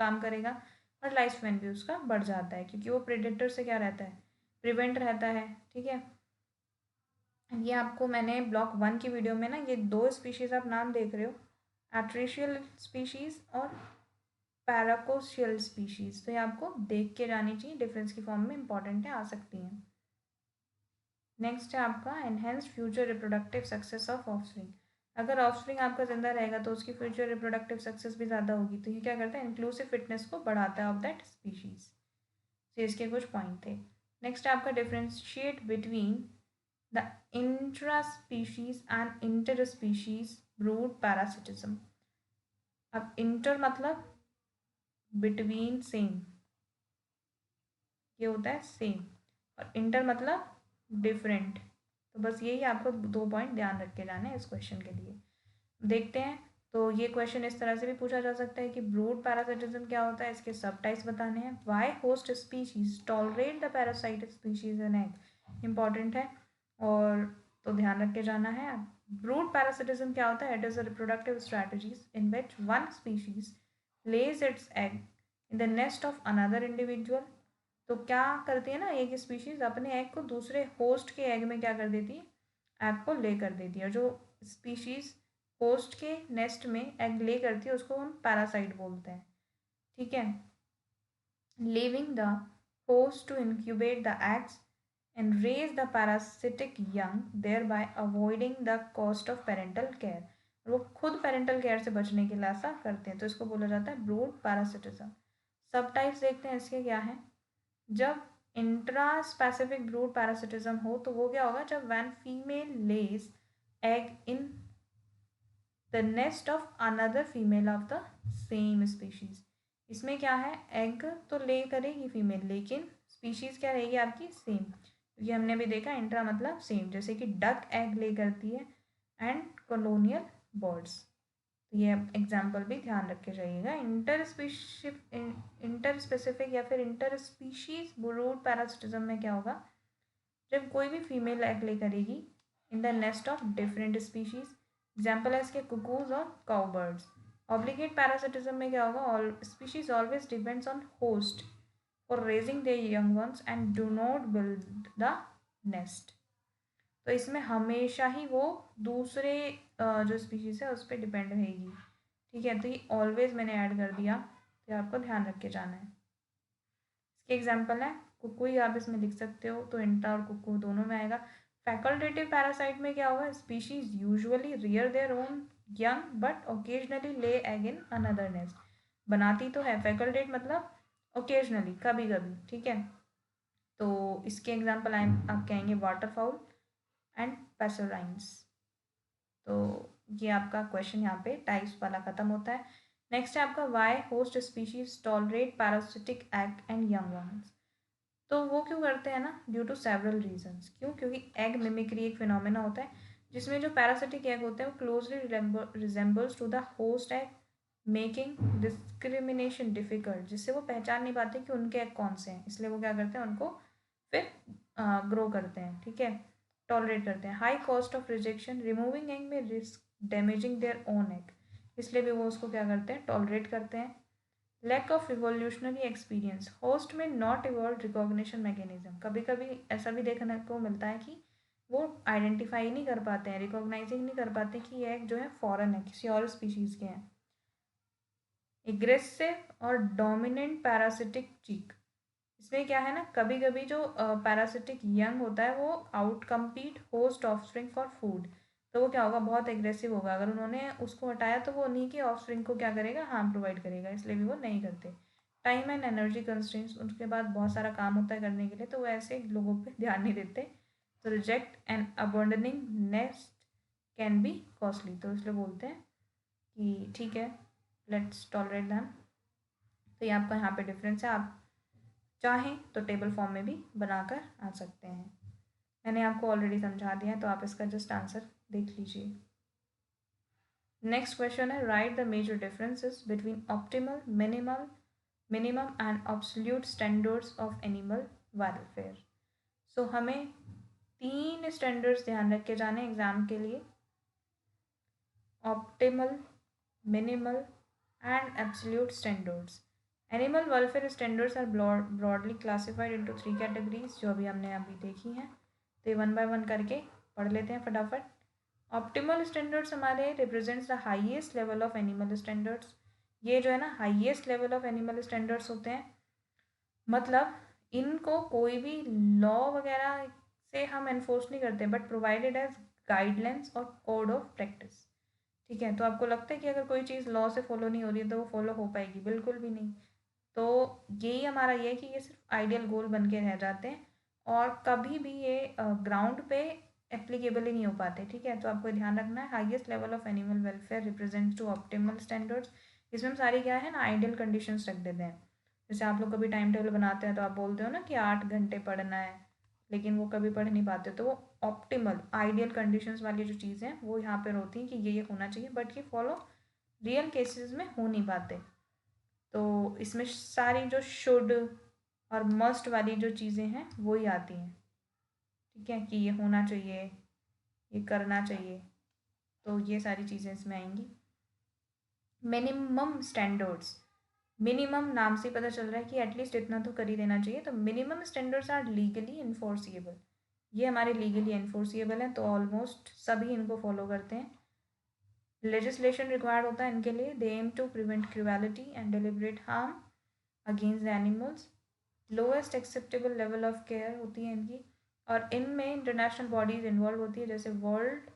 काम करेगा और लाइफ स्पैन भी उसका बढ़ जाता है क्योंकि वो प्रेडेटर से क्या रहता है, प्रिवेंट रहता है, ठीक है। ये आपको मैंने ब्लॉक 1 की वीडियो में ना ये 2 स्पीशीज़ आप नाम देख रहे हो, एट्रेशियल स्पीशीज़ और पैराकोशियल स्पीशीज़, तो ये आपको देख के जानी चाहिए, डिफरेंस की फॉर्म में इंपॉर्टेंट है, आ सकती हैं। नेक्स्ट है आपका enhanced future reproductive success of offspring. अगर ऑफस्प्रिंग आपका जिंदा रहेगा तो उसकी फ्यूचर रिप्रोडक्टिव सक्सेस भी ज़्यादा होगी। तो ये क्या करता है, इंक्लूसिव फिटनेस को बढ़ाता है ऑफ दैट स्पीशीज़। तो इसके कुछ पॉइंट थे। नेक्स्ट है आपका differentiate between the intra species and inter species brood parasitism. अब इंटर मतलब बिटवीन, सेम, ये होता है सेम, और इंटर मतलब डिफरेंट। तो बस यही आपको 2 पॉइंट ध्यान रख के जाने हैं इस क्वेश्चन के लिए। देखते हैं, तो ये क्वेश्चन इस तरह से भी पूछा जा सकता है कि ब्रूड पैरासिटिज्म क्या होता है, इसके सब टाइप्स बताने हैं। Why host species tolerate the parasite species in egg, important है और तो ध्यान रख के जाना है। ब्रूड पैरासिटिज्म क्या होता है, it is a reproductive strategies in which one species Lay's it's egg in the nest of another individual. तो क्या करती है ना, एक स्पीशीज अपने एग को दूसरे होस्ट के एग में क्या कर देती है, एग को ले कर देती है। जो स्पीशीज होस्ट के नेस्ट में एग ले करती है उसको हम पैरासाइट बोलते हैं, ठीक है। Leaving the host to incubate the eggs and raise the parasitic young, thereby avoiding the cost of parental care। वो खुद पेरेंटल केयर से बचने के लिए ऐसा करते हैं, तो इसको बोला जाता है ब्रूड पैरासिटिज्म। सब टाइप्स देखते हैं इसके क्या है। जब इंट्रा स्पेसिफिक ब्रूड पैरासिटिज्म हो तो वो क्या होगा, जब when female lays egg in the nest of another female of the same species. इसमें क्या है, एग तो ले करेगी फीमेल लेकिन स्पीशीज क्या रहेगी आपकी, सेम, क्योंकि हमने भी देखा इंट्रा मतलब सेम, जैसे कि डक एग ले करती है एंड कॉलोनियल बर्ड्स। तो ये एग्जाम्पल भी ध्यान रख के जाइएगा। इंटर स्पेसिफिक या फिर इंटर स्पीशीज ब्रूड पैरासिटिज्म में क्या होगा, जब कोई भी फीमेल एग ले करेगी इन the nest of different species, example है इसके कुकूज और काउ बर्ड्स। ऑब्लिगेट पैरासिटिज्म में क्या होगा, all species always depends on host for raising the young ones and do not build the nest. तो इसमें हमेशा ही वो दूसरे जो स्पीशीज है उस पर डिपेंड रहेगी, ठीक है। तो ये ऑलवेज मैंने ऐड कर दिया, तो आपको ध्यान रख के जाना है। इसके एग्जाम्पल है कुकू ही आप इसमें लिख सकते हो, तो इंटा और कुकू दोनों में आएगा। फैकल्टेटिव पैरासाइट में क्या होगा, species usually rear their own young but occasionally ले एग इन अनदर नेस्ट। बनाती तो है, फैकल्टेट मतलब ओकेजनली, कभी कभी, ठीक है। तो इसके एग्जाम्पल आप कहेंगे वाटरफाउल एंड पैसोराइन्स। तो ये आपका क्वेश्चन यहाँ पे टाइप्स वाला खत्म होता है। नेक्स्ट है आपका why host species tolerate parasitic egg and young ones. तो वो क्यों करते हैं ना, ड्यू टू सेवरल रीजंस। क्यों, क्योंकि एग मिमिक्री एक फिनोमेना होता है जिसमें जो पैरासिटिक एग होते हैं वो closely resembles to the host egg, making discrimination difficult, जिससे वो पहचान नहीं पाते कि उनके एग कौन से हैं, इसलिए वो क्या करते हैं, उनको फिर ग्रो करते हैं, ठीक है, टॉलरेट करते हैं। High cost of rejection, removing egg में risk damaging their own egg, इसलिए भी वो उसको क्या करते हैं, टॉलरेट करते हैं। Lack of revolutionary experience, host में नॉट इवॉल्व रिकॉग्निशन मैकेनिज्म, कभी कभी ऐसा भी देखने को मिलता है कि वो आइडेंटिफाई नहीं कर पाते हैं, रिकॉग्नाइजिंग नहीं कर पाते कि ये एग जो है फॉरेन है, किसी और स्पीशीज़ के हैं। एग्रेसिव और डोमिनेंट पैरासिटिक चीक, इसमें क्या है ना, कभी कभी जो पैरासिटिक यंग होता है वो out compete host offspring for food, तो वो क्या होगा, बहुत एग्रेसिव होगा, अगर उन्होंने उसको हटाया तो वो उन्हीं के ऑफस्प्रिंग को क्या करेगा, हार्म प्रोवाइड करेगा, इसलिए भी वो नहीं करते। टाइम एंड एनर्जी कंस्ट्रेंट्स, उनके बाद बहुत सारा काम होता है करने के लिए, तो वो ऐसे लोगों पे ध्यान नहीं देते। तो reject and abandoning nest can be costly, तो इसलिए बोलते हैं कि ठीक है, लेट्स टॉलरेट दैम। तो ये आपका यहाँ पे डिफरेंस है, आप चाहें तो टेबल फॉर्म में भी बनाकर आ सकते हैं। मैंने आपको ऑलरेडी समझा दिया है, तो आप इसका जस्ट आंसर देख लीजिए। नेक्स्ट क्वेश्चन है, write the major differences between optimal, minimum and absolute standards of animal welfare. So हमें 3 स्टैंडर्ड्स ध्यान रख के जाने एग्जाम के लिए, optimal, minimal and absolute standards. Animal welfare standards are broadly classified into 3 categories, जो अभी हमने देखी हैं, तो ये 1 बाय 1 करके पढ़ लेते हैं फटाफट। ऑप्टिमल स्टैंडर्ड्स हमारे represents the highest level of animal standards, ये जो है ना highest level of animal standards होते हैं, मतलब इनको कोई भी लॉ वगैरह से हम एनफोर्स नहीं करते, बट प्रोवाइडेड एज गाइडलाइंस और कोड ऑफ प्रैक्टिस, ठीक है। तो आपको लगता है कि अगर कोई चीज़ लॉ से फॉलो नहीं हो रही है तो वो फॉलो हो पाएगी, बिल्कुल भी नहीं। तो यही हमारा ये है कि ये सिर्फ आइडियल गोल बन के रह जाते हैं और कभी भी ये ग्राउंड पे एप्लीकेबल ही नहीं हो पाते, ठीक है। तो आपको ध्यान रखना है, highest level of animal welfare represents to optimal standards, इसमें हम सारी क्या है ना, आइडियल कंडीशंस रख देते हैं। जैसे आप लोग कभी टाइम टेबल बनाते हैं तो आप बोलते हो ना कि 8 घंटे पढ़ना है, लेकिन वो कभी पढ़ नहीं पाते, तो वो ऑप्टिमल आइडियल कंडीशंस वाली जो चीज़ें हैं वो यहाँ पर होती हैं कि ये होना चाहिए, बट ये फॉलो रियल केसेस में हो नहीं पाते। तो इसमें सारी जो शुड और मस्ट वाली जो चीज़ें हैं वो ही आती हैं, ठीक है, कि ये होना चाहिए, ये करना चाहिए, तो ये सारी चीज़ें इसमें आएंगी। मिनिमम स्टैंडर्ड्स, मिनिमम नाम से पता चल रहा है कि एटलीस्ट इतना तो कर ही देना चाहिए, तो minimum standards are legally enforceable, ये हमारे लीगली इन्फोर्सिएबल हैं, तो ऑलमोस्ट सभी इनको फॉलो करते हैं। लेजिस्लेशन रिक्वायर्ड होता है इनके लिए, they aim to prevent cruelty and deliberate harm against the animals, lowest acceptable level of care होती है इनकी, और इनमें इंटरनेशनल बॉडीज इन्वॉल्व होती है, जैसे world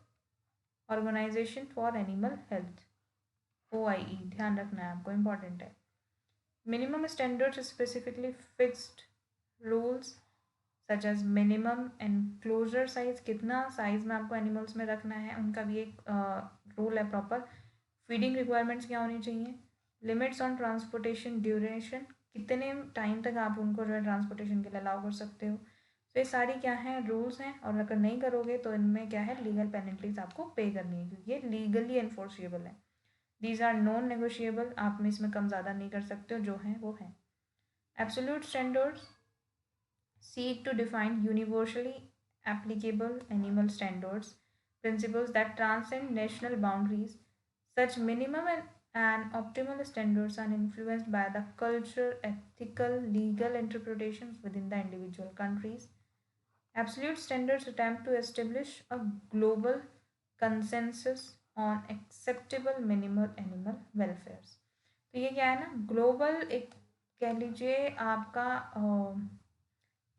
organisation for animal health, OIE, ध्यान रखना है आपको, इम्पॉर्टेंट है। Minimum standards specifically fixed rules such as minimum enclosure size, कितना साइज में आपको एनिमल्स में रखना है, उनका भी एक रूल है प्रॉपर। फीडिंग रिक्वायरमेंट्स क्या होनी चाहिए, लिमिट्स ऑन ट्रांसपोर्टेशन ड्यूरेशन, कितने टाइम तक आप उनको जो है ट्रांसपोर्टेशन के लिए अलाउ कर सकते हो, तो ये सारी क्या है, रूल्स हैं, और अगर नहीं करोगे तो इनमें क्या है, लीगल पेनल्टीज आपको पे करनी है, क्योंकि ये लीगली एनफोर्सिएबल है। दीज आर नॉन नेगोशिएबल, आप में इसमें कम ज़्यादा नहीं कर सकते हो, जो है वो है। Absolute standards seek to define universally applicable animal standards, principles that transcend national boundaries. Such minimum and optimal standards are influenced by the cultural, ethical, legal interpretations within the individual countries. Absolute standards attempt to establish a global consensus on acceptable minimal animal welfares. तो ये क्या है ना, global एक कह लीजिए आपका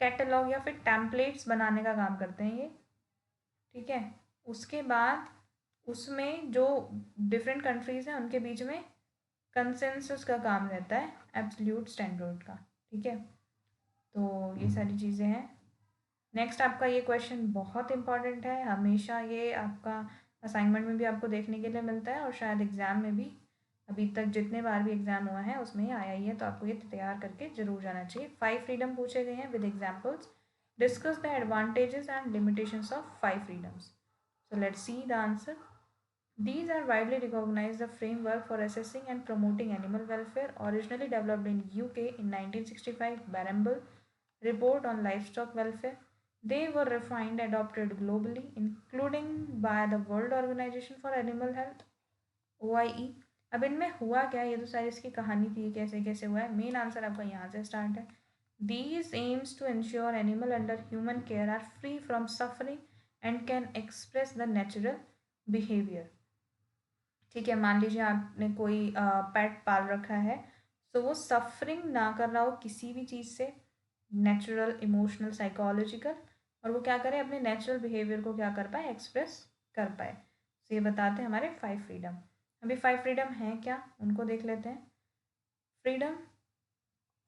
catalogue या फिर टेम्पलेट्स बनाने का काम करते हैं ये, ठीक है। उसके बाद उसमें जो डिफरेंट कंट्रीज़ हैं उनके बीच में कंसेंसस का काम रहता है एब्सोल्यूट स्टैंडर्ड का, ठीक है। तो ये सारी चीज़ें हैं। नेक्स्ट आपका ये क्वेश्चन बहुत इंपॉर्टेंट है, हमेशा ये आपका असाइनमेंट में भी आपको देखने के लिए मिलता है और शायद एग्ज़ाम में भी, अभी तक जितने बार भी एग्ज़ाम हुआ है उसमें ही आया ही है, तो आपको ये तैयार करके ज़रूर जाना चाहिए। 5 फ्रीडम पूछे गए हैं with examples, discuss the advantages and limitations of 5 freedoms. So let's see the answer. These are widely recognized the framework for assessing and promoting animal welfare, originally developed in UK in 1965 Baramble Report on Livestock Welfare. They were refined and adopted globally, including by the World Organization for Animal Health OIE. अब इनमें हुआ क्या, ये तो सारी इसकी कहानी थी कैसे कैसे हुआ है. मेन आंसर आपका यहाँ से स्टार्ट है. These aims to ensure animal under human care are free from suffering and can express the natural behavior. ठीक है, मान लीजिए आपने कोई पेट पाल रखा है, तो वो सफरिंग ना कर रहा हो किसी भी चीज़ से, नेचुरल, इमोशनल, साइकोलॉजिकल, और वो क्या करे, अपने नेचुरल बिहेवियर को क्या कर पाए, एक्सप्रेस कर पाए. तो ये बताते हैं हमारे 5 फ्रीडम. अभी 5 फ्रीडम हैं क्या, उनको देख लेते हैं. Freedom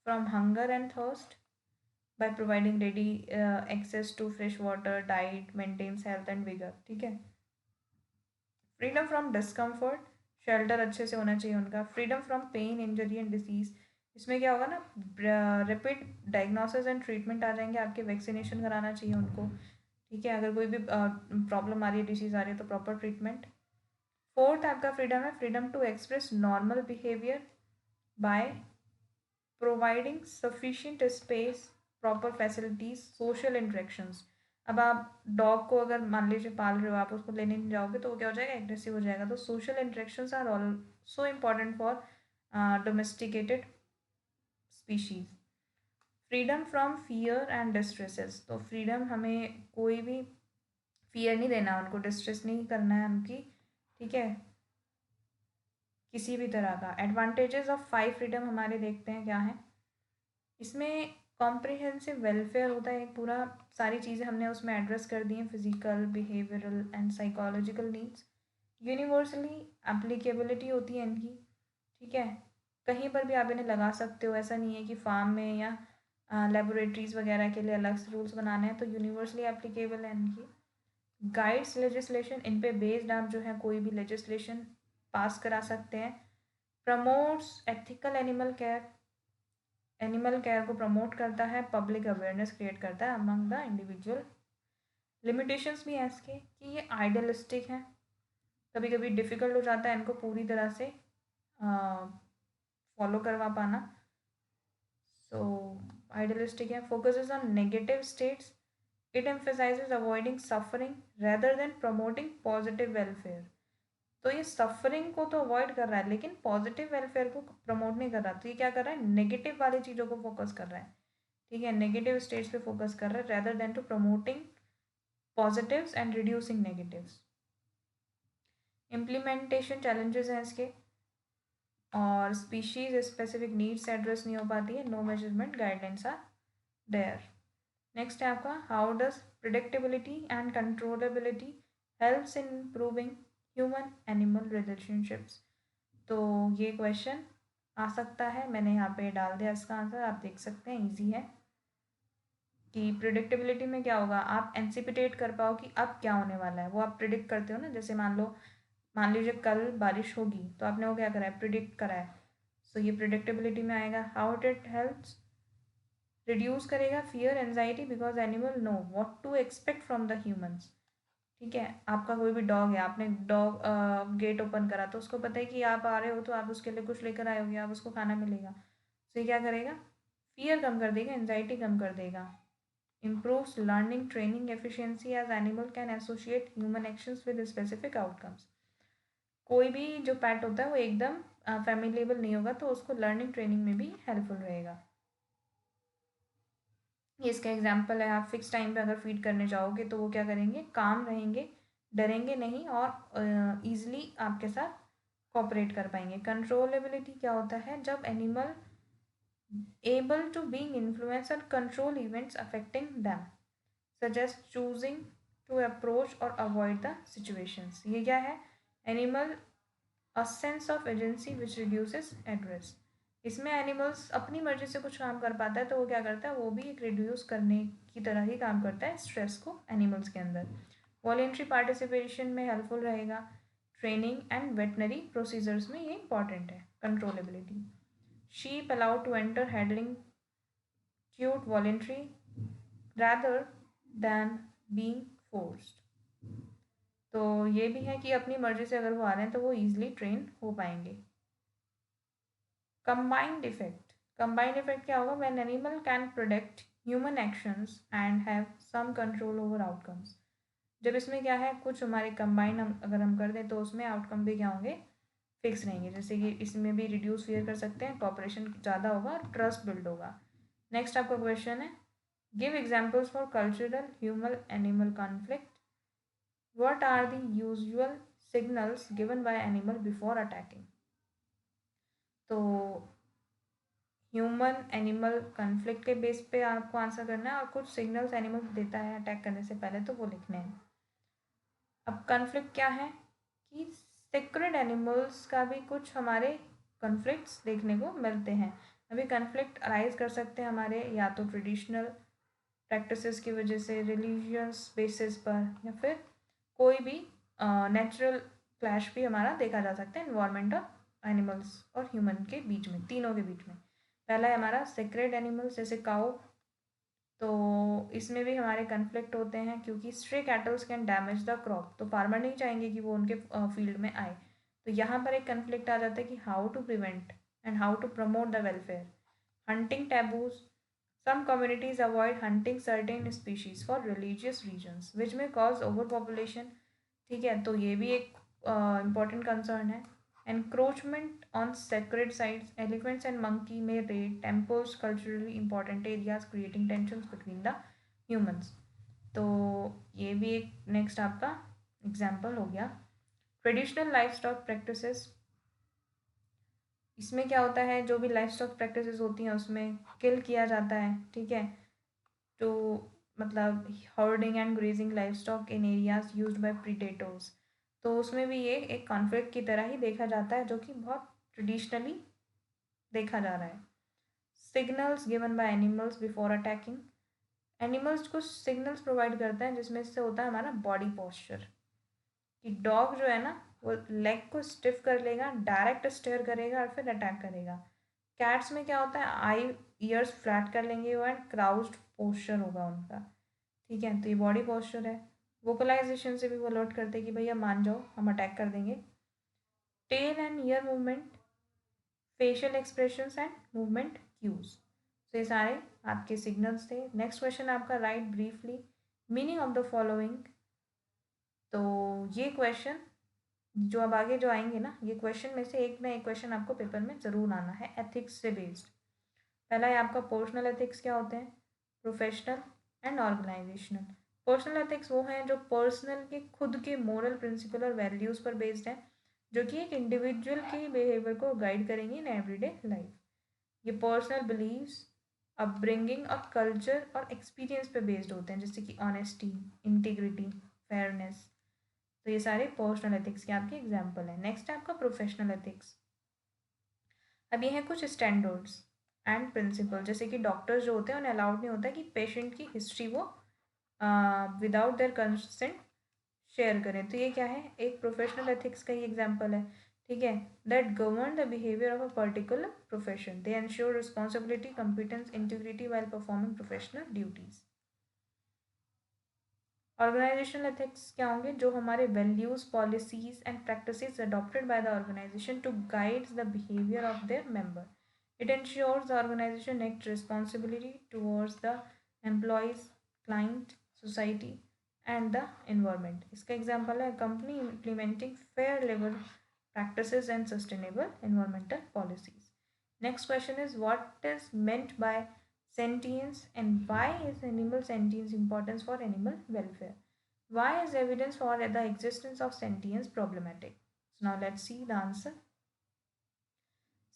from hunger and thirst by providing ready access to fresh water, diet, maintains health and vigour. ठीक है. फ्रीडम फ्रॉम डिस्कम्फर्ट, शेल्टर अच्छे से होना चाहिए उनका. Freedom from pain, injury and disease. इसमें क्या होगा ना, रैपिड डायग्नोसिस एंड ट्रीटमेंट आ जाएंगे आपके. वैक्सीनेशन कराना चाहिए उनको. ठीक है, अगर कोई भी प्रॉब्लम आ रही है, डिसीज़ आ रही है, तो प्रॉपर ट्रीटमेंट. फोर्थ आपका फ्रीडम है freedom to express normal behaviour by providing sufficient space, proper facilities, social interactions. अब आप डॉग को अगर मान लीजिए पाल रहे हो, आप उसको लेने नहीं जाओगे तो वो क्या हो जाएगा, एग्रेसिव हो जाएगा. तो social interactions are also important for domesticated species. Freedom from fear and distresses. तो फ्रीडम, हमें कोई भी फियर नहीं देना, उनको डिस्ट्रेस नहीं करना है उनकी. ठीक है, किसी भी तरह का. एडवांटेजेस ऑफ 5 फ्रीडम हमारे देखते हैं क्या है. इसमें कॉम्प्रिहेंसिव वेलफेयर होता है एक पूरा, सारी चीज़ें हमने उसमें एड्रेस कर दी हैं, physical, behavioural and psychological needs. Universally applicability होती है इनकी. ठीक है, कहीं पर भी आप इन्हें लगा सकते हो. ऐसा नहीं है कि फार्म में या लेबोरेटरीज वगैरह के लिए अलग से रूल्स बनाने हैं. तो यूनिवर्सली एप्लीकेबल है इनकी. गाइड्स लेजिस्लेशन, इन पे बेस्ड आप जो है कोई भी लेजिस्लेशन पास करा सकते हैं. प्रमोट्स एथिकल एनिमल केयर को प्रमोट करता है. पब्लिक अवेयरनेस क्रिएट करता है अमंग द इंडिविजुअल. लिमिटेशंस भी हैं इसके कि ये आइडियलिस्टिक हैं, कभी कभी डिफ़िकल्ट हो जाता है इनको पूरी तरह से फॉलो करवा पाना. सो आइडियलिस्टिक है. Focuses on negative states. It emphasises avoiding suffering rather than promoting positive welfare. तो ये सफरिंग को तो अवॉइड कर रहा है लेकिन पॉजिटिव वेलफेयर को प्रमोट नहीं कर रहा. तो ये क्या कर रहा है, नेगेटिव वाली चीज़ों को फोकस कर रहा है. ठीक है, नेगेटिव स्टेट्स पे फोकस कर रहा है rather than to promoting positives and reducing negatives. Implementation challenges हैं इसके, और स्पीशीज स्पेसिफिक नीड्स एड्रेस नहीं हो पाती है. No measurement guidelines are there. Next है आपका, how does predictability and controllability helps in improving human animal relationships. तो ये क्वेश्चन आ सकता है, मैंने यहाँ पे डाल दिया इसका आंसर, आप देख सकते हैं, इजी है. कि प्रिडिक्टेबिलिटी में क्या होगा, आप एंसिपिटेट कर पाओ कि अब क्या होने वाला है, वो आप प्रिडिक्ट करते हो ना. जैसे मान लीजिए कल बारिश होगी, तो आपने वो क्या करा है, प्रिडिक्ट करा है. सो ये प्रिडिक्टेबिलिटी में आएगा. हाउ इट हेल्प्स, रिड्यूस करेगा fear anxiety because animal know what to expect from the humans. ठीक है, आपका कोई भी डॉग है, आपने डॉग गेट ओपन करा तो उसको पता है कि आप आ रहे हो, तो आप उसके लिए कुछ लेकर आए होगे, आप उसको खाना मिलेगा. तो ये क्या करेगा, फियर कम कर देगा, एंजाइटी कम कर देगा. improves learning training efficiency as animal can associate human actions with specific outcomes. कोई भी जो पैट होता है वो एकदम फैमिलिएबल नहीं होगा, तो उसको लर्निंग ट्रेनिंग में भी हेल्पफुल रहेगा. ये इसका एग्जाम्पल है. आप फिक्स टाइम पे अगर फीड करने जाओगे तो वो क्या करेंगे, काम रहेंगे, डरेंगे नहीं, और ईजिली आपके साथ कोऑपरेट कर पाएंगे. कंट्रोलेबिलिटी क्या होता है, जब animal able to being influence and control events affecting them, such as choosing to approach or avoid the situations. ये क्या है, animal a sense of agency which reduces address. इसमें एनिमल्स अपनी मर्जी से कुछ काम कर पाता है, तो वो क्या करता है, वो भी एक रिड्यूस करने की तरह ही काम करता है स्ट्रेस को एनिमल्स के अंदर. वॉलेंट्री पार्टिसिपेशन में हेल्पफुल रहेगा. ट्रेनिंग एंड वेटनरी प्रोसीजर्स में ये इंपॉर्टेंट है. Controllability, sheep allowed to enter handling cute voluntary rather than being forced. तो ये भी है कि अपनी मर्जी से अगर वो आ रहे हैं तो वो ईजिली ट्रेन हो पाएंगे। कंबाइंड इफेक्ट क्या होगा? When animal can product human actions and have some control over outcomes. जब इसमें क्या है, कुछ हमारे कंबाइन अगर हम कर दें तो उसमें आउटकम भी क्या होंगे? फिक्स रहेंगे। जैसे कि इसमें भी रिड्यूस फियर कर सकते हैं, कॉपरेशन ज़्यादा होगा और ट्रस्ट बिल्ड होगा। नेक्स्ट आपका क्वेश्चन है, give examples for cultural human animal conflict. What are the usual signals given by animal before attacking? तो ह्यूमन एनिमल कन्फ्लिक्ट के बेस पे आपको आंसर करना है और कुछ सिग्नल्स एनिमल देता है अटैक करने से पहले, तो वो लिखने हैं। अब कन्फ्लिक्ट क्या है कि सेक्रेड एनिमल्स का भी कुछ हमारे कन्फ्लिक्ट्स देखने को मिलते हैं। अभी कन्फ्लिक्ट अराइज कर सकते हैं हमारे या तो ट्रेडिशनल प्रैक्टिसेस की वजह से, रिलीजियस बेसिस पर, या फिर कोई भी नेचुरल क्लैश भी हमारा देखा जा सकता है इन्वायरमेंट और एनिमल्स और ह्यूमन के बीच में, तीनों के बीच में। पहला है हमारा सेक्रेड एनिमल्स जैसे काऊ, तो इसमें भी हमारे कन्फ्लिक्ट होते हैं क्योंकि stray kettles can damage the crop, तो फार्मर नहीं चाहेंगे कि वो उनके फील्ड में आए। तो यहाँ पर एक कन्फ्लिक्ट आ जाता है कि how to prevent and how to promote the welfare. Hunting taboos, some communities avoid hunting certain species for religious reasons which may cause overpopulation। ठीक है, तो ये भी एक important concern है। Encroachment on sacred sites, elephants and monkey may raid temples, culturally important areas, creating tensions between the humans। तो ये भी एक नेक्स्ट आपका एग्जाम्पल हो गया। ट्रेडिशनल लाइफ स्टॉक प्रैक्टिसेस, इसमें क्या होता है, जो भी लाइफ स्टॉक प्रैक्टिसेस होती हैं उसमें किल किया जाता है, ठीक है, टू मतलब herding and grazing life stock in areas used by predators. तो उसमें भी ये एक कॉन्फ्लिक्ट की तरह ही देखा जाता है जो कि बहुत ट्रेडिशनली देखा जा रहा है। Signals given by animals before attacking, animals कुछ सिग्नल्स प्रोवाइड करते हैं जिसमें से होता है हमारा बॉडी पोस्चर, कि डॉग जो है ना वो लेग को स्टिफ कर लेगा, डायरेक्ट स्टेयर करेगा और फिर अटैक करेगा। कैट्स में क्या होता है, आई ईयर्स फ्लैट कर लेंगे एंड क्राउज्ड पोस्चर होगा उनका, ठीक है, तो ये बॉडी पोस्चर है। वोकलाइजेशन से भी वो अलर्ट करते हैं कि भैया मान जाओ, हम अटैक कर देंगे। Tail and ear movement, facial expressions and movement cues, तो ये सारे आपके सिग्नल्स थे। नेक्स्ट क्वेश्चन आपका, write briefly meaning of the following. तो ये क्वेश्चन जो अब आगे जो आएंगे ना, ये क्वेश्चन में से एक ना एक क्वेश्चन आपको पेपर में ज़रूर आना है एथिक्स से बेस्ड। पहला है आपका पर्सनल एथिक्स क्या होते हैं, professional and organisational. Personal ethics वो हैं जो पर्सनल के खुद के मोरल प्रिंसिपल और वैल्यूज़ पर बेस्ड हैं, जो कि एक इंडिविजुअल के बिहेवियर को गाइड करेंगे इन एवरीडे लाइफ। ये पर्सनल बिलीव्स, अपब्रिंगिंग और कल्चर और एक्सपीरियंस पे बेस्ड होते हैं, जैसे कि ऑनेस्टी, इंटीग्रिटी, फेयरनेस। तो ये सारे पर्सनल एथिक्स के आपके एग्जाम्पल हैं। नेक्स्ट है आपका प्रोफेशनल एथिक्स। अब ये हैं कुछ स्टैंडर्ड्स एंड प्रिंसिपल, जैसे कि डॉक्टर्स जो होते हैं उन्हें अलाउड नहीं होता कि पेशेंट की हिस्ट्री वो विदाउट देयर कंसेंट शेयर करें। तो ये क्या है, एक प्रोफेशनल एथिक्स का ही एग्जाम्पल है, ठीक है। That govern the behaviour of a particular profession, they ensure responsibility, competence, integrity while performing professional duties. Organisational ethics क्या होंगे, जो हमारे values, policies and practices adopted by the organisation to guide the behaviour of their member. It ensures the organisation act responsibility towards the employees, client, society and the environment. इसका example है company implementing fair labour practices and sustainable environmental policies. Next question is, what is meant by sentience and why is animal sentience important for animal welfare? Why is evidence for the existence of sentience problematic? So now let's see the answer.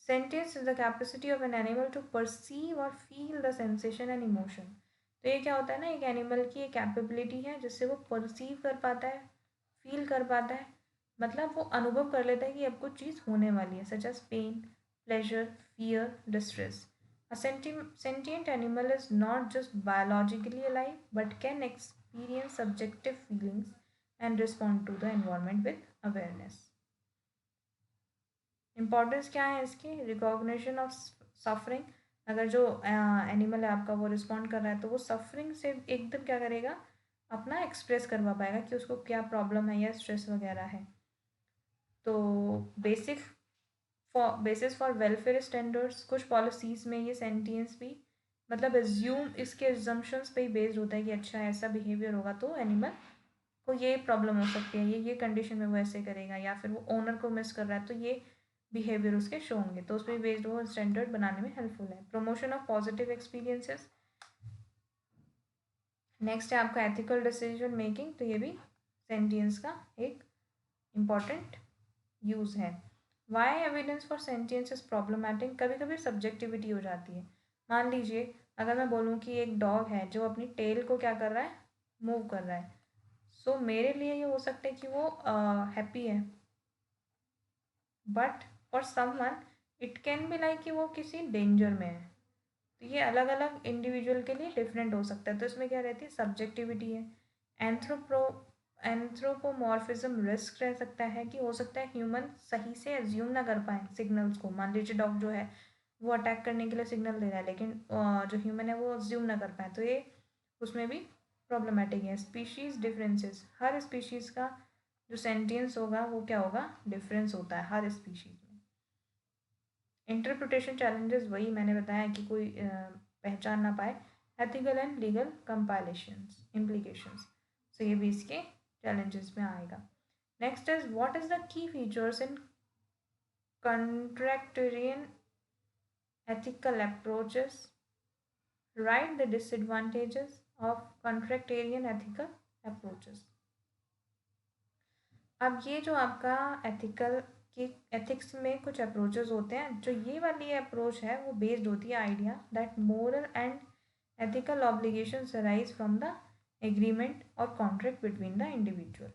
Sentience is the capacity of an animal to perceive or feel the sensation and emotion. तो ये क्या होता है ना, एक animal की एक capability है जिससे वो परसीव कर पाता है, फील कर पाता है, मतलब वो अनुभव कर लेता है कि अब कुछ चीज़ होने वाली है, such as pain, pleasure, fear, distress. A sentient animal is not just biologically alive but can experience subjective feelings and respond to the environment with awareness. Importance क्या है इसकी, रिकॉग्निशन ऑफ सफरिंग। अगर जो एनिमल है आपका वो respond कर रहा है तो वो सफरिंग से एकदम क्या करेगा, अपना एक्सप्रेस करवा पाएगा कि उसको क्या प्रॉब्लम है या स्ट्रेस वगैरह है। तो बेसिस फॉर वेलफेयर स्टैंडर्ड्स, कुछ पॉलिसीज़ में ये सेंटियंस भी मतलब एज्यूम इसके एजम्पशंस पे ही बेस्ड होता है कि अच्छा ऐसा बिहेवियर होगा तो एनिमल को ये प्रॉब्लम हो सकती है, ये कंडीशन में वो ऐसे करेगा, या फिर वो ओनर को मिस कर रहा है तो ये बिहेवियर उसके शो होंगे, तो उस पर बेस्ड वो स्टैंडर्ड बनाने में हेल्पफुल है। Promotion of positive experiences. Next है आपका एथिकल डिसीजन मेकिंग, तो ये भी सेंटियंस का एक इम्पॉर्टेंट यूज़ है। Why evidence for sentience is problematic, कभी कभी सब्जेक्टिविटी हो जाती है। मान लीजिए अगर मैं बोलूँ कि एक डॉग है जो अपनी टेल को क्या कर रहा है, मूव कर रहा है, सो मेरे लिए ये हो सकता है कि वो हैप्पी है, but for someone it can be like कि वो किसी डेंजर में है। तो ये अलग अलग इंडिविजुअल के लिए डिफरेंट हो सकता है, तो इसमें क्या रहती है, सब्जेक्टिविटी है। एंथ्रोपोमॉर्फिज्म रिस्क रह सकता है कि हो सकता है ह्यूमन सही से एज्यूम ना कर पाए सिग्नल्स को। मान लीजिए डॉग जो है वो अटैक करने के लिए सिग्नल दे रहा है, लेकिन जो ह्यूमन है वो एज्यूम ना कर पाए, तो ये उसमें भी प्रॉब्लमेटिक है। स्पीशीज़ डिफरेंसेस, हर स्पीशीज़ का जो सेंटियंस होगा वो क्या होगा, डिफरेंस होता है हर स्पीशीज़ में। इंटरप्रिटेशन चैलेंजेस, वही मैंने बताया कि कोई पहचान ना पाए। Ethical and legal compilations implications, so ये भी इसके चैलेंजेस में आएगा। Next is what is the key features in contractarian ethical approaches, write the disadvantages of contractarian ethical approaches। अब ये जो आपका एथिकल की एथिक्स में कुछ अप्रोचेस होते हैं, जो ये वाली अप्रोच है वो बेस्ड होती है idea that moral and ethical obligations arise from the agreement और कॉन्ट्रैक्ट बिटवीन द इंडिविजुअल।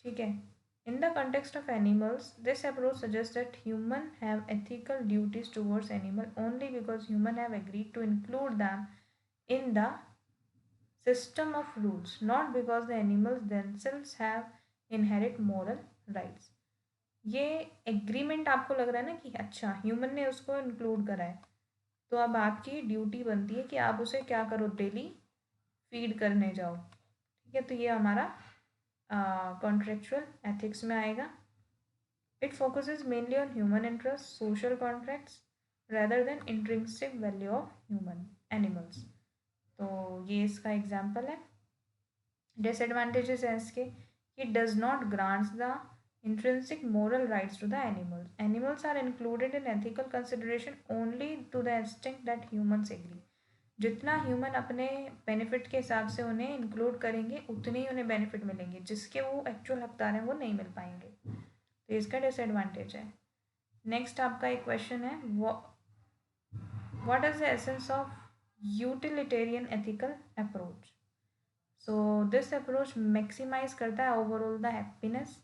ठीक है, in the context of animals, this approach suggests that humans have ethical duties towards animal only because humans have agreed to include them in the system of rules, not because the animals themselves have inherent moral rights। ये agreement आपको लग रहा है ना कि अच्छा human ने उसको इंक्लूड करा है, तो अब आपकी ड्यूटी बनती है कि आप उसे क्या करो, डेली फीड करने जाओ। ठीक है, तो ये हमारा कॉन्ट्रेक्चुअल एथिक्स में आएगा। It focuses mainly on human interest, social contracts rather than intrinsic value of human animals। तो ये इसका एग्जाम्पल है। डिसएडवांटेजेस हैं इसके, it does not grant the intrinsic moral rights to the animals. Animals are included in ethical consideration only to the extent that humans agree। जितना human अपने benefit के हिसाब से उन्हें इंक्लूड करेंगे उतने ही उन्हें बेनिफिट मिलेंगे, जिसके वो एक्चुअल हकदार हैं वो नहीं मिल पाएंगे, तो इसका डिसएडवांटेज है। नेक्स्ट आपका एक क्वेश्चन है, what is the essence of utilitarian ethical approach. So this approach maximise करता है ओवरऑल द हैप्पीनेस,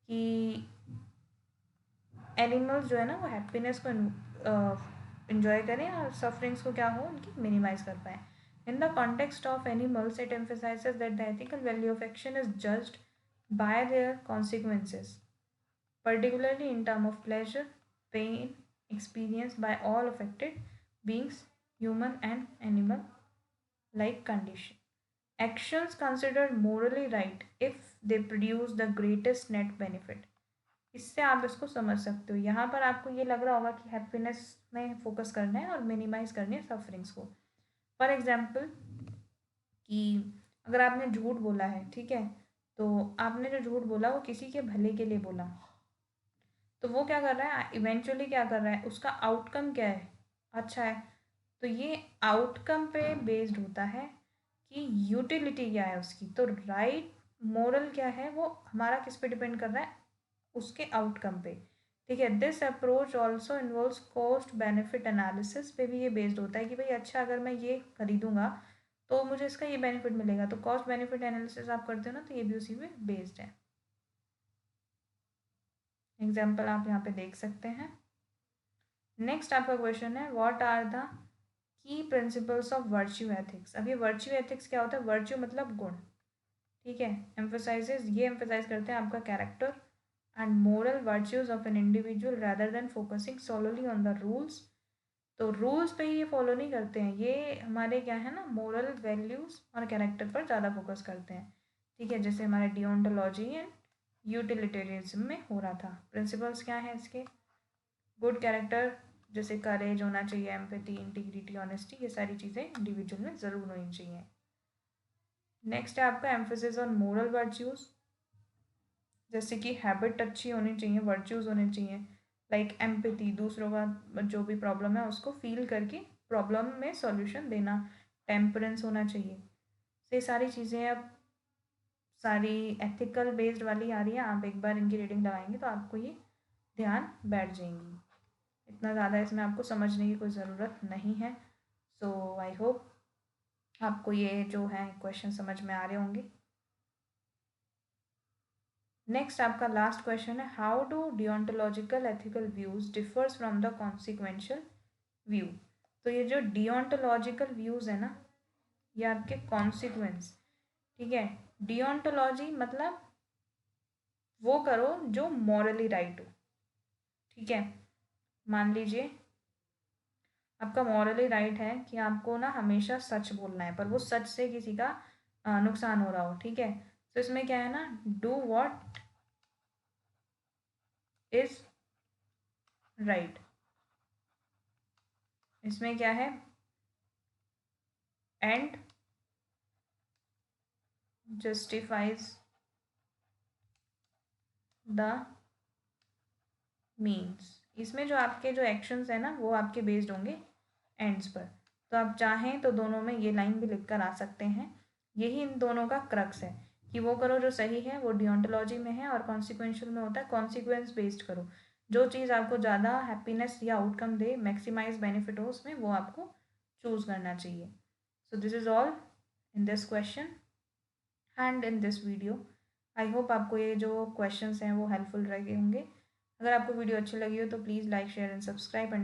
कि एनिमल्स जो है ना वो हैप्पीनेस को इन्जॉय करें और सफरिंग्स को क्या हो उनकी मिनिमाइज कर पाए। In the context of animals it emphasises that the ethical value of action is judged bye there consequences, particularly in terms of pleasure, pain experienced by all affected beings, human and animal like condition. Actions considered morally right if they produce the greatest net benefit। इससे आप इसको समझ सकते हो, यहाँ पर आपको ये लग रहा होगा कि हैप्पीनेस में फोकस करना है और मिनिमाइज करनी है सफरिंग्स को। फॉर एग्जाम्पल कि अगर आपने झूठ बोला है, ठीक है, तो आपने जो झूठ बोला वो किसी के भले के लिए बोला, तो वो क्या कर रहा है, इवेंचुअली क्या कर रहा है, उसका आउटकम क्या है, अच्छा है। तो ये आउटकम पे बेस्ड होता है कि यूटिलिटी क्या है उसकी। तो राइट मोरल क्या है वो हमारा किस पे डिपेंड कर रहा है, उसके आउटकम पे। ठीक है, this approach also involves cost benefit analysis पे भी ये बेस्ड होता है कि भाई अच्छा अगर मैं ये खरीदूंगा तो मुझे इसका ये बेनिफिट मिलेगा, तो कॉस्ट बेनिफिट एनालिसिस आप करते हो ना, तो ये भी उसी पे बेस्ड है। एग्जाम्पल आप यहाँ पे देख सकते हैं। नेक्स्ट आपका क्वेश्चन है, what are the key principles of virtue ethics. अब ये वर्च्यू एथिक्स क्या होता है, वर्च्यू मतलब गुण, ठीक है, एम्फोसाइजेस ये एम्फोसाइज करते हैं आपका character and moral virtues of an individual rather than focusing solely on the rules. तो रूल्स पे ये फॉलो नहीं करते हैं, ये हमारे क्या है ना, मोरल वैल्यूज़ और कैरेक्टर पर ज़्यादा फोकस करते हैं। ठीक है, जैसे हमारे डिओन्टोलॉजी एंड यूटिलिटेरियनिज्म में हो रहा था। प्रिंसिपल्स क्या हैं इसके? गुड कैरेक्टर, जैसे करेज होना चाहिए, एम्पैथी, इंटीग्रिटी, ऑनेस्टी, ये सारी चीज़ें इंडिविजुअल में ज़रूर होनी चाहिए। नेक्स्ट है आपका एम्फोसिस ऑन मोरल वर्च्यूज़, जैसे कि हैबिट अच्छी होनी चाहिए, वर्च्यूज़ होने चाहिए, लाइक एम्पैथी, दूसरों का जो भी प्रॉब्लम है उसको फील करके प्रॉब्लम में सॉल्यूशन देना, टेम्परेंस होना चाहिए। तो ये सारी चीज़ें अब सारी एथिकल बेस्ड वाली आ रही है। आप एक बार इनकी रीडिंग लगाएंगे तो आपको ये ध्यान बैठ जाएंगी। इतना ज़्यादा इसमें आपको समझने की कोई ज़रूरत नहीं है। सो आई होप आपको ये जो है क्वेश्चन समझ में आ रहे होंगे। नेक्स्ट आपका लास्ट क्वेश्चन है, how do deontological ethical views differs from the consequential view. तो ये जो डिओन्टोलॉजिकल व्यूज है ना, ये आपके कॉन्सिक्वेंस, ठीक है। डिओन्टोलॉजी मतलब वो करो जो मॉरली राइट हो, ठीक है। मान लीजिए आपका मॉरली राइट है कि आपको ना हमेशा सच बोलना है, पर वो सच से किसी का नुकसान हो रहा हो, ठीक है। तो इसमें क्या है ना, डू व्हाट इज राइट। इसमें क्या है, एंड जस्टिफाइज द मीन्स। इसमें जो आपके जो एक्शंस है ना वो आपके बेस्ड होंगे एंड्स पर। तो आप चाहें तो दोनों में ये लाइन भी लिख कर आ सकते हैं। यही इन दोनों का क्रक्स है कि वो करो जो सही है, वो डिओन्टोलॉजी में है, और कॉन्सिक्वेंशियल में होता है कॉन्सिक्वेंस बेस्ड करो। जो चीज़ आपको ज़्यादा हैप्पीनेस या आउटकम दे, मैक्सिमाइज बेनिफिट हो उसमें, वो आपको चूज़ करना चाहिए। So this is all in this question and in this video. I hope आपको ये जो क्वेश्चंस हैं वो हेल्पफुल रहे होंगे। अगर आपको वीडियो अच्छी लगी हो तो please like, share and subscribe and